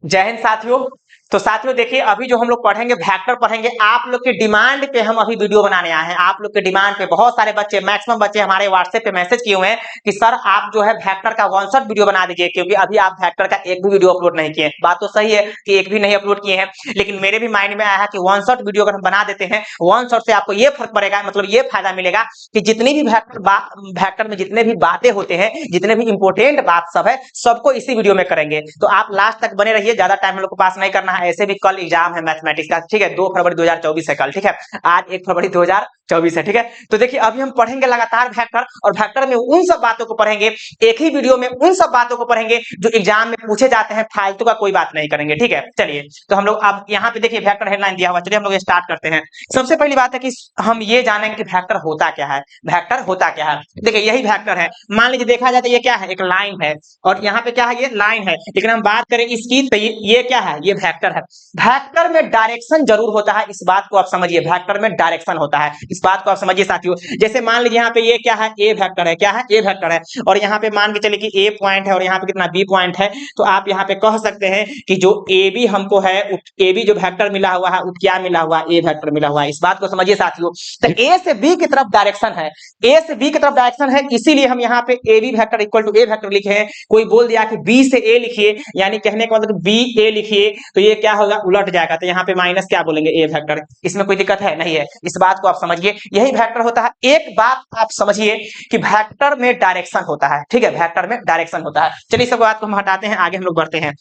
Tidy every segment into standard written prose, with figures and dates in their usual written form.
जय हिंद साथियों। तो साथियों देखिए, अभी जो हम लोग पढ़ेंगे वेक्टर पढ़ेंगे। आप लोग के डिमांड पे हम अभी वीडियो बनाने आए हैं। आप लोग के डिमांड पे बहुत सारे बच्चे, मैक्सिमम बच्चे हमारे व्हाट्सएप पे मैसेज किए हुए हैं कि सर आप जो है वेक्टर का वन शॉट वीडियो बना दीजिए, क्योंकि अभी आप वेक्टर का एक भी वीडियो अपलोड नहीं किए। बात तो सही है कि एक भी नहीं अपलोड किए हैं, लेकिन मेरे भी माइंड में आया है कि वन शॉट वीडियो अगर हम बना देते हैं, वन शॉट से आपको ये फर्क पड़ेगा, मतलब ये फायदा मिलेगा कि जितनी भी वेक्टर में जितने भी बातें होते हैं, जितने भी इंपोर्टेंट बात सब है, सबको इसी वीडियो में करेंगे। तो आप लास्ट तक बने रहिए, ज्यादा टाइम हम लोग को पास नहीं करना है। ऐसे भी कल एग्जाम है मैथमेटिक्स का, ठीक है, 2 फरवरी 2024 है कल, ठीक है। आज 1 फरवरी 2024 है, ठीक है। तो देखिए अभी हम पढ़ेंगे लगातार वेक्टर, और वेक्टर में उन सब बातों को पढ़ेंगे, एक ही वीडियो में उन सब बातों को पढ़ेंगे जो एग्जाम में पूछे जाते हैं। फालतू का कोई बात नहीं करेंगे, ठीक है। चलिए तो हम लोग अब यहाँ पे देखिए वेक्टर हेडलाइन दिया हुआ, चलिए हम लोग स्टार्ट करते हैं। सबसे पहली बात है कि हम ये जानेंगे कि वेक्टर होता क्या है। वेक्टर होता क्या है, देखिए यही वेक्टर है। मान लीजिए देखा जाए तो ये क्या है, एक लाइन है, और यहाँ पे क्या है, ये लाइन है। लेकिन हम बात करें इसकी तो ये क्या है, ये वेक्टर है। वेक्टर में डायरेक्शन जरूर होता है, इस बात को आप समझिए। वेक्टर में डायरेक्शन होता है, इस बात को आप समझिए साथियों। जैसे मान लीजिए यहाँ पे ये क्या है, ए वेक्टर है, क्या है, ए वेक्टर है। और यहाँ पे मान के चलिए कि ए पॉइंट है और यहाँ पे कितना बी पॉइंट है। तो आप यहाँ पे कह सकते हैं कि जो ए बी हमको है, ए बी जो वेक्टर मिला हुआ है, क्या मिला हुआ, ए वेक्टर मिला हुआ है। इस बात को समझिए साथियों। तो ए से बी की तरफ डायरेक्शन है, ए से बी की तरफ डायरेक्शन है, इसीलिए हम यहाँ पे A B vector equal to A vector लिखे हैं। कोई बोल दिया कि बी से ए लिखिए, यानी कहने का मतलब बी ए लिखिए, तो ये क्या होगा, उलट जाएगा। तो यहाँ पे माइनस क्या बोलेंगे, ए वेक्टर। इसमें कोई दिक्कत है नहीं है, इस बात को आप समझिए, यही वेक्टर होता है। एक बात आप समझिए कि वेक्टर में डायरेक्शन होता है, ठीक है, वेक्टर में डायरेक्शन होता है। चलिए सब बात को हम हटाते हैं, आगे हम लोग बढ़ते हैं।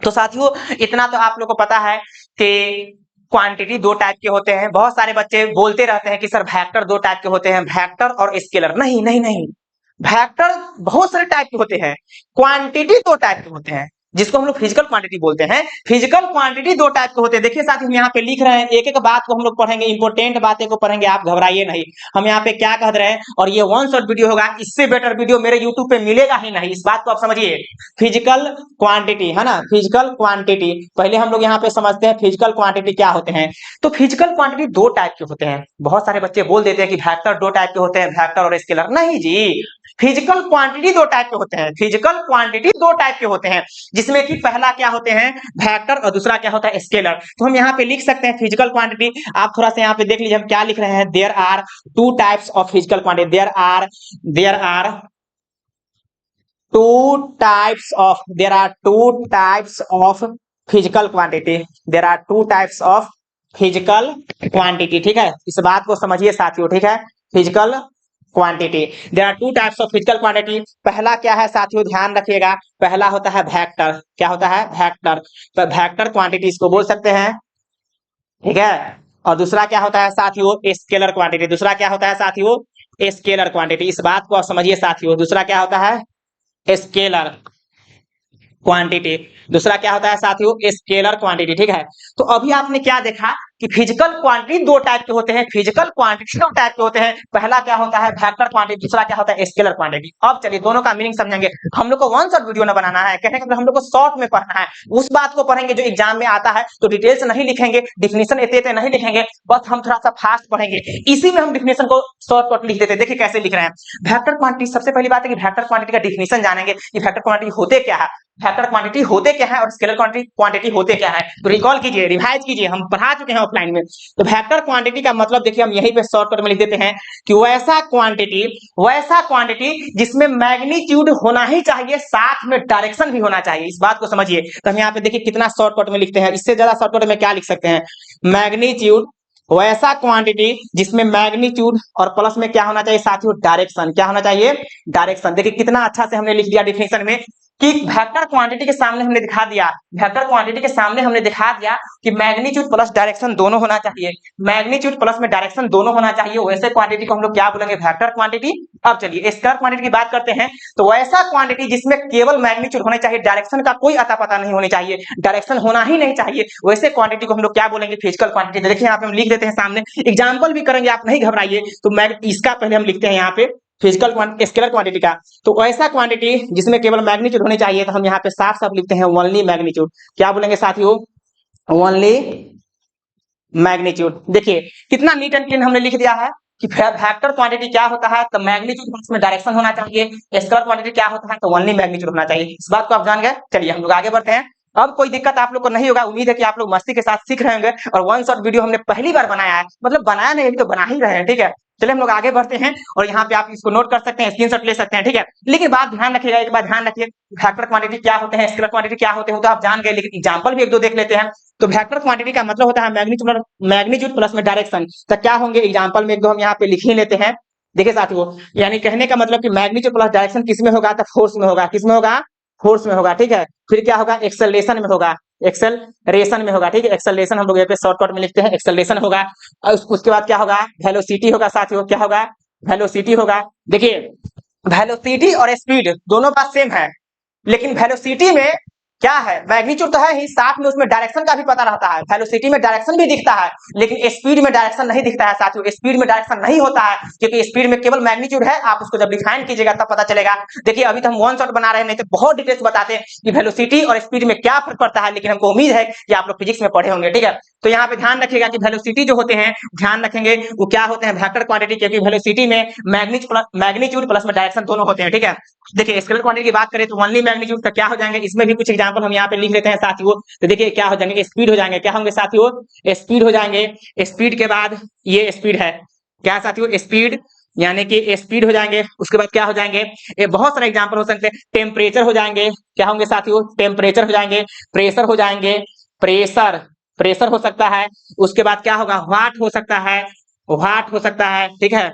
तो साथियों इतना तो आप लोग को पता है कि क्वांटिटी दो टाइप के होते हैं। बहुत सारे बच्चे बोलते रहते हैं कि सर वेक्टर दो टाइप के होते हैं, वेक्टर और स्केलर। नहीं नहीं नहीं, वेक्टर बहुत सारे टाइप के होते हैं, क्वांटिटी दो टाइप के होते हैं, जिसको हम लोग फिजिकल क्वांटिटी बोलते हैं। फिजिकल क्वांटिटी दो टाइप के होते हैं। देखिए साथ ही हम यहाँ पे लिख रहे हैं, एक एक बात को हम लोग पढ़ेंगे, इंपोर्टेंट बातें को पढ़ेंगे, आप घबराइए नहीं। हम यहाँ पे क्या कह रहे हैं, और ये वन शॉट वीडियो होगा, इससे बेटर वीडियो मेरे यूट्यूब पे मिलेगा ही नहीं, इस बात को आप समझिए। फिजिकल क्वांटिटी है ना, फिजिकल क्वांटिटी पहले हम लोग यहाँ पे समझते हैं फिजिकल क्वांटिटी क्या होते हैं। तो फिजिकल क्वांटिटी दो टाइप के होते हैं। बहुत सारे बच्चे बोल देते हैं कि वेक्टर दो टाइप के होते हैं, वेक्टर और स्केलर। नहीं जी, फिजिकल क्वांटिटी दो टाइप के होते हैं, फिजिकल क्वांटिटी दो टाइप के होते हैं, जिसमें कि पहला क्या होते हैं, वेक्टर, और दूसरा क्या होता है, स्केलर। तो हम यहाँ पे लिख सकते हैं फिजिकल क्वांटिटी। आप थोड़ा सा यहाँ पे देख लीजिए हम क्या लिख रहे हैं, there are two types of physical quantity, there are two types of, there are two types of physical quantity, there are two types of physical quantity, ठीक है। इस बात को समझिए साथियों, ठीक है। Physical quantity, there are two types of physical quantity. पहला क्या है साथियों, ध्यान रखिएगा, पहला होता है वेक्टर। क्या होता है, वेक्टर। तो वेक्टर क्वांटिटी इसको बोल सकते हैं, ठीक है। और दूसरा क्या होता है साथियों, स्केलर क्वांटिटी। दूसरा क्या होता है साथियों, स्केलर क्वांटिटी। इस बात को आप समझिए साथियों, दूसरा क्या होता है, स्केलर क्वांटिटी। दूसरा क्या होता है साथियों, स्केलर क्वांटिटी, ठीक है। तो अभी आपने क्या देखा कि फिजिकल क्वांटिटी दो टाइप के होते हैं, फिजिकल क्वांटिटी दो टाइप के होते हैं। पहला क्या होता है, वेक्टर क्वांटिटी, दूसरा क्या होता है, स्केलर क्वांटिटी। अब चलिए दोनों का मीनिंग समझेंगे। हम लोग को वन शॉट वीडियो ना बनाना है, कहने का मतलब हम लोग को शॉर्ट में पढ़ना है। उस बात को पढ़ेंगे जो एग्जाम में आता है, तो डिटेल से नहीं लिखेंगे, डिफिनेशन इतने नहीं लिखेंगे, बस हम थोड़ा सा फास्ट पढ़ेंगे। इसी में हम डिफिनेशन को शॉर्टकट लिख देते हैं। देखिए कैसे लिख रहे हैं, वेक्टर क्वांटिटी। सबसे पहली बात है कि वेक्टर क्वांटिटी का डिफिनेशन जानेंगे कि वेक्टर क्वांटिटी होते क्या है, वेक्टर क्वांटिटी होते क्या है, और स्केलर क्वांटिटी होते क्या है। तो रिकॉल कीजिए, रिवाइज कीजिए, हम पढ़ा चुके हैं ऑफलाइन में। तो वेक्टर क्वांटिटी का मतलब देखिए हम यहीं पे शॉर्टकट में लिख देते हैं कि वैसा क्वांटिटी जिसमें मैग्नीट्यूड होना ही चाहिए, साथ में डायरेक्शन भी होना चाहिए। इस बात को समझिए। तो हम यहाँ पे देखिए कितना शॉर्टकट में लिखते हैं, इससे ज्यादा शॉर्टकट में क्या लिख सकते हैं, मैग्नीट्यूड, वैसा क्वांटिटी जिसमें मैग्नीट्यूड और प्लस में क्या होना चाहिए साथियों, डायरेक्शन। क्या होना चाहिए, डायरेक्शन। देखिए कितना अच्छा से हमने लिख दिया डिफिनेशन में कि वेक्टर क्वांटिटी के सामने हमने दिखा दिया, वेक्टर क्वांटिटी के सामने हमने दिखा दिया कि मैग्नीट्यूड प्लस डायरेक्शन दोनों होना चाहिए, मैग्नीट्यूड प्लस में डायरेक्शन दोनों होना चाहिए। वैसे क्वांटिटी को हम लोग क्या बोलेंगे, वेक्टर क्वांटिटी। अब चलिए स्केलर क्वांटिटी की बात करते हैं। तो वैसा क्वांटिटी जिसमें केवल मैग्नीट्यूड होना चाहिए, डायरेक्शन का कोई अता पता नहीं होनी चाहिए, डायरेक्शन होना ही नहीं चाहिए, वैसे क्वांटिटी को हम लोग क्या बोलेंगे, फिजिकल क्वांटिटी। देखिए यहाँ पे हम लिख देते हैं, सामने एग्जाम्पल भी करेंगे, आप नहीं घबराइए। तो इसका पहले हम लिखते हैं यहाँ पे फिजिकल स्केलर क्वांटिटी का। तो ऐसा क्वांटिटी जिसमें केवल मैग्नीट्यूड होनी चाहिए, तो हम यहाँ पे साफ साफ लिखते हैं ओनली मैग्नीट्यूड। क्या बोलेंगे साथियों, ओनली मैग्नीट्यूड। देखिए कितना नीट एंड क्लीन हमने लिख दिया है कि वेक्टर क्वांटिटी क्या होता है, तो मैग्नीट्यूड में डायरेक्शन होना चाहिए, स्केलर क्वांटिटी क्या होता है, तो ओनली मैग्नीट्यूड होना चाहिए। इस बात को आप जान गए। चलिए हम लोग आगे बढ़ते हैं। अब कोई दिक्कत आप लोग को नहीं होगा। उम्मीद है कि आप लोग मस्ती के साथ सीख रहे होंगे। और वन शॉट वीडियो हमने पहली बार बनाया है, मतलब बनाया नहीं, अभी तो बना ही रहे हैं, ठीक है। चलिए हम लोग आगे बढ़ते हैं और यहाँ पे आप इसको नोट कर सकते हैं, स्क्रीनशॉट ले सकते हैं, ठीक है। लेकिन बात ध्यान रखिएगा, एक बात ध्यान रखिए, वेक्टर क्वांटिटी क्या होते हैं, स्केलर क्वांटिटी क्या होते हैं, तो आप जान गए, लेकिन एग्जांपल भी एक दो देख लेते हैं। तो वेक्टर क्वांटिटी का मतलब होता है मैग्नीट्यूड प्लस में डायरेक्शन। तो क्या होंगे एग्जांपल में एक दो हम यहाँ पे लिख ही लेते हैं। देखिए साथियों, यानी कहने का मतलब कि मैग्नीट्यूड प्लस डायरेक्शन किस में होगा, तो फोर्स में होगा। किस में होगा, फोर्स में होगा, ठीक है। फिर क्या होगा, एक्सेलरेशन में होगा, एक्सेलरेशन में होगा, ठीक है। एक्सेलरेशन हम लोग यहाँ पे शॉर्टकट में लिखते हैं, एक्सेलरेशन होगा। और उसके बाद क्या होगा, वेलोसिटी होगा साथियों, क्या होगा, वेलोसिटी होगा। देखिए वेलोसिटी और स्पीड दोनों बात सेम है, लेकिन वेलोसिटी में क्या है, मैग्नीट्यूड तो है ही, साथ में उसमें डायरेक्शन का भी पता रहता है। वेलोसिटी में डायरेक्शन भी दिखता है, लेकिन स्पीड में डायरेक्शन नहीं दिखता है साथियों। स्पीड में डायरेक्शन नहीं होता है, क्योंकि स्पीड में केवल मैग्नीट्यूड है। आप उसको जब डिफाइन कीजिएगा तब पता चलेगा। देखिए अभी तो हम वन शॉट बना रहे हैं, नहीं तो बहुत डिटेल्स बताते हैं कि वेलोसिटी और स्पीड में क्या फर्क पड़ता है, लेकिन हमको उम्मीद है कि आप लोग फिजिक्स में पढ़े होंगे, ठीक है। तो यहाँ पे ध्यान रखिएगा कि वेलोसिटी जो होते हैं, ध्यान रखेंगे वो क्या होते हैं, वेक्टर क्वांटिटी, क्योंकि वेलोसिटी में मैग्नीट्यूड प्लस में डायरेक्शन दोनों होते हैं, ठीक है। देखिए स्केलर क्वांटिटी की बात करें तो ओनली मैग्नीट्यूड का क्या हो जाएंगे, इसमें भी कुछ एग्जांपल हम यहाँ पे लिख लेते हैं साथियों। तो देखिए क्या हो जाएंगे, स्पीड हो जाएंगे, क्या होंगे साथियों, स्पीड हो जाएंगे। स्पीड के बाद ये स्पीड है, क्या साथियों, स्पीड, यानी कि स्पीड हो जाएंगे। उसके बाद क्या हो जाएंगे, ये बहुत सारे एग्जांपल हो सकते हैं। टेम्परेचर हो जाएंगे, क्या होंगे साथियों, टेम्परेचर हो जाएंगे। प्रेशर हो जाएंगे, प्रेशर, प्रेशर हो सकता है। उसके बाद क्या होगा, वाट हो सकता है, वाट हो सकता है, ठीक है।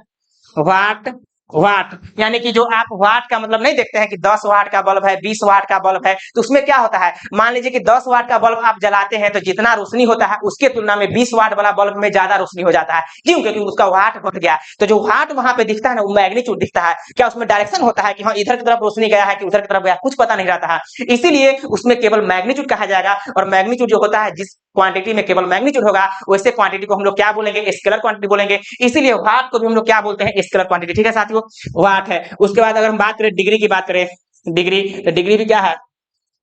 वाट, वाट यानी कि जो आप वाट का मतलब नहीं देखते हैं कि 10 वाट का बल्ब है, 20 वाट का बल्ब है, तो उसमें क्या होता है, मान लीजिए कि 10 वाट का बल्ब आप जलाते हैं तो जितना रोशनी होता है उसके तुलना में 20 वाट वाला बल्ब में ज्यादा रोशनी हो जाता है। क्यों, क्योंकि उसका वाट बढ़ गया। तो जो वाट वहां पे दिखता है ना, वो मैग्नीट्यूड दिखता है। क्या उसमें डायरेक्शन होता है कि हाँ इधर की तरफ रोशनी गया है कि उधर की तरफ गया, कुछ पता नहीं रहता है। इसीलिए उसमें केवल मैग्नीट्यूड कहा जाएगा। और मैग्नीट्यूड जो होता है, जिस क्वांटिटी में केवल मैग्नीट्यूड होगा, वैसे क्वांटिटी को हम लोग क्या बोलेंगे, स्केलर क्वांटिटी बोलेंगे। इसीलिए वाट को भी हम लोग क्या बोलते हैं, स्केलर क्वांटिटी, ठीक है साथियों, वाट है। उसके बाद अगर हम बात करें डिग्री की, बात करें डिग्री, तो डिग्री भी क्या है,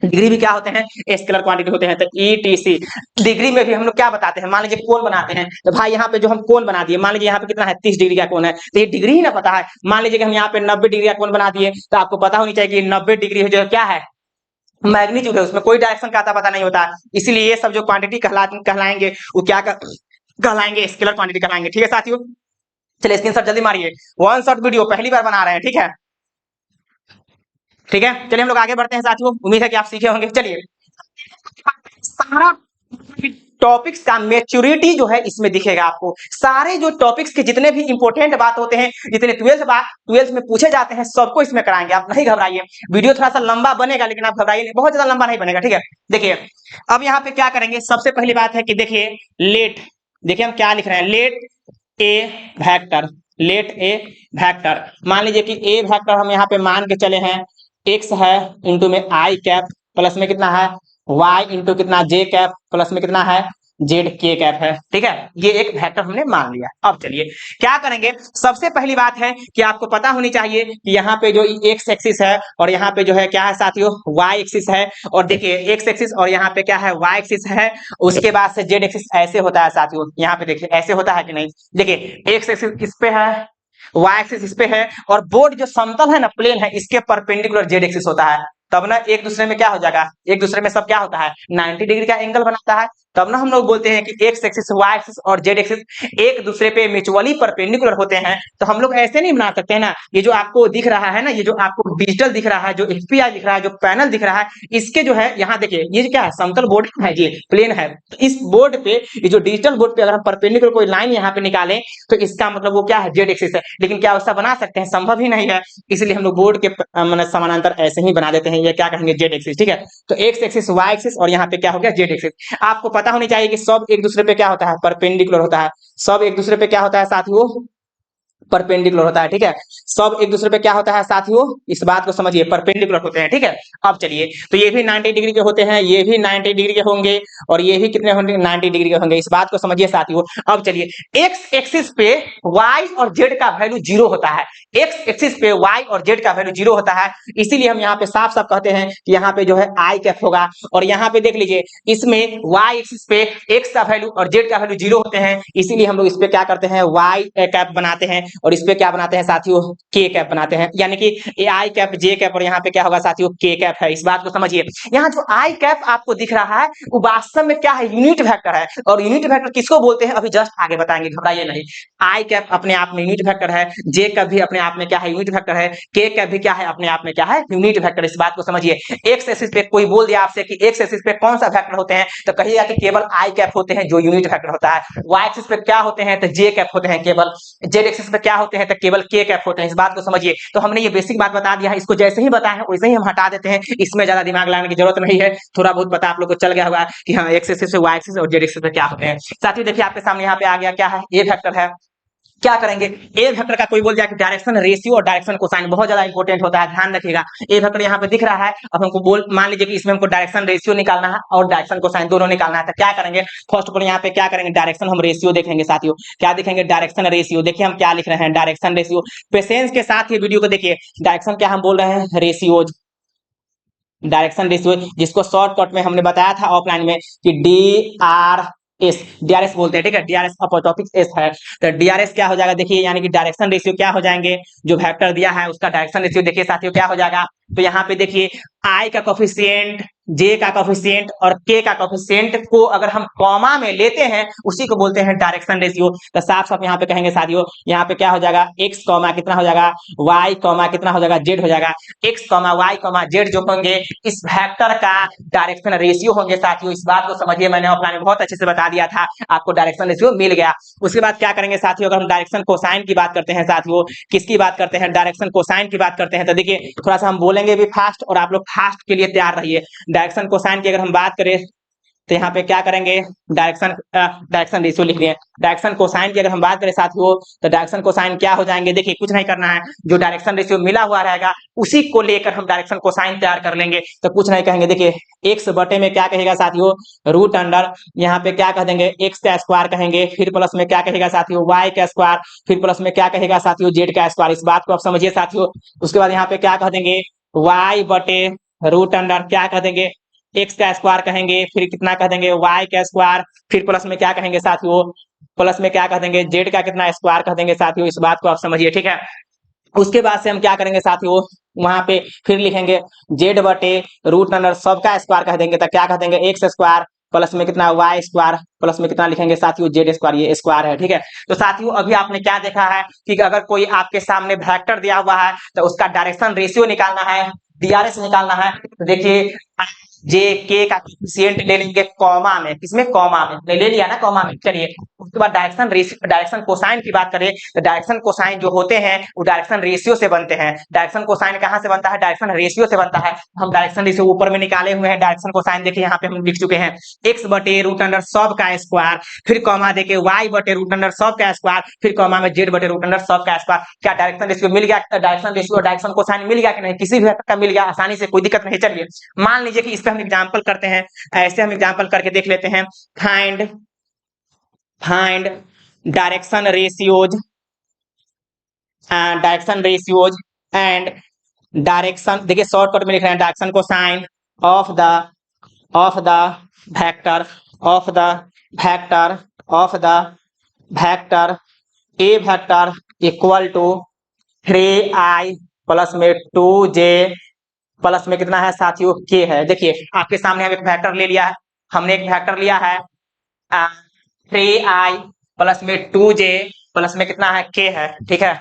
डिग्री भी क्या होते हैं, स्केलर क्वांटिटी होते हैं। तो ईटीसी, डिग्री में भी हम लोग क्या बताते हैं, मान लीजिए कोण बनाते हैं, तो भाई यहाँ पे जो हम कोण बना दिए, मान लीजिए यहाँ पे कितना है, 30 डिग्री का कोण है, तो ये डिग्री ही ना पता है। मान लीजिए कि हम यहाँ पे 90 डिग्री का कोण बना दिए, तो आपको पता होनी चाहिए कि 90 डिग्री जो क्या है, मैग्नीट्यूड है, उसमें कोई डायरेक्शन का आता पता नहीं होता। इसीलिए ये सब जो क्वांटिटी कहलाएंगे वो क्या कहलाएंगे, स्केलर क्वांटिटी कहलाएंगे, ठीक है साथियों। चलिए स्क्रीनशॉट जल्दी मारिए, वन शॉट वीडियो पहली बार बना रहे हैं, ठीक है, ठीक है। चलिए हम लोग आगे बढ़ते हैं साथियों, उम्मीद है कि आप सीखे होंगे। चलिए सारा टॉपिक्स का मैच्योरिटी जो है इसमें दिखेगा आपको। सारे जो टॉपिक्स के जितने भी इंपॉर्टेंट बात होते हैं, जितने 12th में पूछे जाते हैं, सबको इसमें कराएंगे, आप नहीं घबराइए। वीडियो थोड़ा सा लंबा बनेगा, लेकिन आप घबराइए नहीं, बहुत ज्यादा लंबा नहीं बनेगा, ठीक है। देखिए अब यहाँ पे क्या करेंगे, सबसे पहली बात है कि देखिए लेट, देखिए हम क्या लिख रहे हैं, late A vector, late A vector. मान लीजिए कि ए वेक्टर हम यहाँ पे मान के चले हैं, एक्स है इंटू में आई कैप, प्लस में कितना है, y इंटू कितना जे कैप, प्लस में कितना है, जेड के कैप है, ठीक है। ये एक वेक्टर हमने मान लिया। अब चलिए क्या करेंगे, सबसे पहली बात है कि आपको पता होनी चाहिए कि यहाँ पे जो एक्स एक्सिस है और यहाँ पे जो है क्या है साथियों, वाई एक्सिस है। और देखिए एक्स एक्सिस और यहाँ पे क्या है, वाई एक्सिस है। उसके बाद से जेड एक्सिस ऐसे होता है साथियों, यहाँ पे देखिए ऐसे होता है कि नहीं, देखिए एक्स एक्सिस इस पे है, वाई एक्सिस इस पे है, और बोर्ड जो समतल है ना, प्लेन है, इसके परपेंडिकुलर जेड एक्सिस होता है। तब ना एक दूसरे में क्या हो जाएगा, एक दूसरे में सब क्या होता है, 90 डिग्री का एंगल बनाता है। तब ना हम लोग बोलते हैं कि एक्स एक्सिस, वाई एक्सिस और जेड एक्सिस एक दूसरे पे म्यूचुअली परपेंडिकुलर होते हैं। तो हम लोग ऐसे नहीं बना सकते हैं ना, ये जो आपको दिख रहा है ना, ये जो आपको डिजिटल दिख रहा है, जो एफपीआई दिख रहा है, जो पैनल दिख रहा है, इसके जो है यहाँ देखिए ये क्या है, समतल बोर्ड है, ये प्लेन है। तो इस बोर्ड पे, ये जो डिजिटल बोर्ड पे अगर हम परपेंडिकुलर कोई लाइन यहाँ पे निकालें, तो इसका मतलब वो क्या है, जेड एक्सिस है। लेकिन क्या वैसा बना सकते हैं, संभव ही नहीं है। इसलिए हम लोग बोर्ड के मतलब समानांतर ऐसे ही बना देते हैं, ये क्या कहेंगे, जेड एक्सिस, ठीक है। तो एक्स एक्सिस, वाई एक्सिस और यहाँ पे क्या हो गया, जेड एक्सिस। आपको पता होनी चाहिए कि सब एक दूसरे पे क्या होता है, परपेंडिकुलर होता है। सब एक दूसरे पे क्या होता है साथियों, परपेंडिकुलर होता है, ठीक है। सब एक दूसरे पे क्या होता है साथियों, इस बात को समझिए, परपेंडिकुलर होते हैं, ठीक है। अब चलिए, तो ये भी 90 डिग्री के होते हैं, ये भी 90 डिग्री के होंगे, और ये भी कितने होंगे, 90 डिग्री के होंगे, इस बात को समझिए साथियों। अब चलिए एक्स एक्सिस पे वाई और जेड का वैल्यू 0 होता है, एक्स एक्सिस पे वाई और जेड का वैल्यू 0 होता है। इसीलिए हम यहाँ पे साफ साफ कहते हैं कि यहाँ पे जो है आई कैप होगा। और यहाँ पे देख लीजिए, इसमें वाई एक्सिस पे एक्स का वैल्यू और जेड का वैल्यू 0 होते हैं, इसीलिए हम लोग इस पे क्या करते हैं, वाई कैप बनाते हैं। और इस पे क्या बनाते हैं साथियों, के कैप बनाते हैं, यानी कि ये आई कैप जे कैप और यहाँ पे क्या होगा साथियों, के कैप है। इस बात को समझिए। यहाँ जो आई कैप आपको दिख रहा है वो वास्तव में क्या है, यूनिट वेक्टर है। और यूनिट वेक्टर किसको बोलते हैं अभी जस्ट आगे बताएंगे, घबराइए नहीं। आई कैप अपने आप में यूनिट वेक्टर है, जे कैप भी अपने आप में क्या है, यूनिट वेक्टर है, के कैप भी क्या है, अपने आप में क्या है, यूनिट वेक्टर। इस बात को समझिए। एक्स एक्सिस पे कोई बोल दिया आपसे कि एक्स एक्सिस पे कौन सा वेक्टर होते हैं, तो कहिएगा कि केवल आई कैप होते हैं जो यूनिट वेक्टर होता है। वाई एक्सिस पे क्या होते हैं, तो जे कैप होते हैं केवल। जेड एक्सिस पे क्या होते हैं, तो केवल के कैप होते हैं। इस बात को समझिए। तो हमने ये बेसिक बात बता दिया है, इसको जैसे ही बताया है वैसे ही हम हटा देते हैं, इसमें ज्यादा दिमाग लगाने की जरूरत नहीं है। थोड़ा बहुत पता आप लोग को चल गया होगा कि हाँ एक्स एक्सिस पे वाई एक्सिस और जेड एक्सिस पे क्या होते हैं। साथियों देखिए आपके सामने यहाँ पे आ गया क्या है, ए वेक्टर है। क्या करेंगे, ए वेक्टर का कोई बोल दिया कि डायरेक्शन रेशियो और डायरेक्शन कोसाइन बहुत ज्यादा इंपॉर्टेंट होता है, ध्यान रखिएगा। ए वेक्टर यहाँ पे दिख रहा है, अब हमको बोल मान लीजिए कि इसमें हमको डायरेक्शन रेशियो निकालना है और डायरेक्शन कोसाइन दोनों निकालना है, तो क्या करेंगे, फर्स्ट ऑफ ऑल यहाँ पे क्या करेंगे, डायरेक्शन हम रेशियो देखेंगे साथियों। क्या देखेंगे, डायरेक्शन रेशियो। देखिए हम क्या लिख रहे हैं, डायरेक्शन रेशियो। पेशेंस के साथ ये वीडियो को देखिए। डायरेक्शन क्या हम बोल रहे हैं, रेशियोज। डायरेक्शन रेशियो जिसको शॉर्टकट में हमने बताया था ऑफलाइन में कि डीआरएस बोलते हैं, ठीक है। डीआरएस अपोटोपिक एस है, तो डीआरएस क्या हो जाएगा देखिए, यानी कि डायरेक्शन रेशियो क्या हो जाएंगे, जो वेक्टर दिया है उसका डायरेक्शन रेशियो देखिए साथियों क्या हो जाएगा। तो यहाँ पे देखिए आई का कोफिशिएंट, जे का कोफिशिएंट और के का कोफिशिएंट को अगर हम कॉमा में लेते हैं उसी को बोलते हैं डायरेक्शन रेशियो। तो साफ साफ यहाँ पे कहेंगे साथियों, यहाँ पे क्या हो जाएगा, एक्स कॉमा कितना हो जाएगा, वाई कॉमा कितना हो जाएगा, जेड हो जाएगा। X comma Y comma Z जो होंगे इस वेक्टर का डायरेक्शन रेशियो होंगे साथियों। इस बात को समझिए, मैंने ऑफलाइन में बहुत अच्छे से बता दिया था, आपको डायरेक्शन रेशियो मिल गया। उसके बाद क्या करेंगे साथियों, अगर हम डायरेक्शन कोसाइन की बात करते हैं साथियों, किसकी बात करते हैं, डायरेक्शन कोसाइन की बात करते हैं, तो देखिए थोड़ा सा हम बोलेंगे भी फास्ट और आप लोग फास्ट के लिए तैयार रहिए। डायरेक्शन कोसाइन की अगर हम बात करें तो यहाँ पे क्या करेंगे, डायरेक्शन रेशियो लिख लिए। डायरेक्शन कोसाइन की अगर हम बात करें साथियों तो डायरेक्शन कोसाइन क्या हो जाएंगे, देखिए कुछ नहीं करना है, जो डायरेक्शन रेशियो मिला हुआ रहेगा उसी को लेकर हम डायरेक्शन कोसाइन तैयार कर लेंगे। तो कुछ नहीं कहेंगे, देखिए एक्स बटे में क्या कहेगा साथियों, रूट अंडर, यहाँ पे क्या कह देंगे, एक्स का स्क्वायर कहेंगे, फिर प्लस में क्या कहेगा साथियों, वाई का स्क्वायर, फिर प्लस में क्या कहेगा साथियों, जेड का स्क्वायर। इस बात को आप समझिए साथियों। उसके बाद यहाँ पे क्या कह देंगे, वाई बटे रूट अंडर क्या कह देंगे, एक्स का स्क्वायर कहेंगे, फिर कितना कह देंगे, वाई का स्क्वायर, फिर प्लस में क्या कहेंगे साथियों, प्लस में क्या कह देंगे, जेड का कितना स्क्वायर कह देंगे साथियों। इस बात को आप समझिए, ठीक है। उसके बाद से हम क्या करेंगे साथियों, वहां पे फिर लिखेंगे जेड बटे रूट अंडर सबका स्क्वायर कह देंगे, तो क्या कह देंगे, एक्स स्क्वायर प्लस में कितना, वाई स्क्वायर प्लस में कितना लिखेंगे साथियों, जेड स्क्वायर, ये स्क्वायर है, ठीक है। तो साथियों अभी आपने क्या देखा है कि अगर कोई आपके सामने वेक्टर दिया हुआ है तो उसका डायरेक्शन रेशियो निकालना है, डीआरएस निकालना है। तो देखिए जे के का कोएफिशिएंट ले लेंगे कॉमा में, किसमें, कॉमा में ले लिया ना, कॉमा में। चलिए उसके बाद डायरेक्शन कोसाइन की बात करें तो डायरेक्शन कोसाइन जो होते हैं वो डायरेक्शन रेशियो से बनते हैं। डायरेक्शन कोसाइन कहां से बनता है, डायरेक्शन रेशियो से बनता है। हम डायरेक्शन रेशियो ऊपर में निकाले हुए हैं। डायरेक्शन कोसाइन देखिए यहाँ पे हम लिख चुके हैं, एक्स बटे रूट अंडर सब का स्क्वायर, फिर कॉमा देके वाई बटे रूट अंडर सब का स्क्वायर, फिर कॉमा में जेड बटे रूट अंडर सब का स्क्वायर। क्या डायरेक्शन रेशियो मिल गया, डायरेक्शन रेशियो और डायरेक्शन कोसाइन मिल गया कि नहीं, किसी भी वेक्टर का मिल गया आसानी से, कोई दिक्कत नहीं। चलिए मान लीजिए कि इस पे हम एग्जांपल करते हैं, ऐसे हम एग्जांपल करके देख लेते हैं। Find direction ratios and direction, देखिए शॉर्टकट में लिख रहे हैं, direction cosine of the vector A vector equal to 3i plus में 2j प्लस में कितना है साथियों, के है। देखिए आपके सामने हम एक वेक्टर ले लिया है, हमने एक वेक्टर लिया है 3i प्लस में 2j प्लस में कितना है, के है, ठीक है।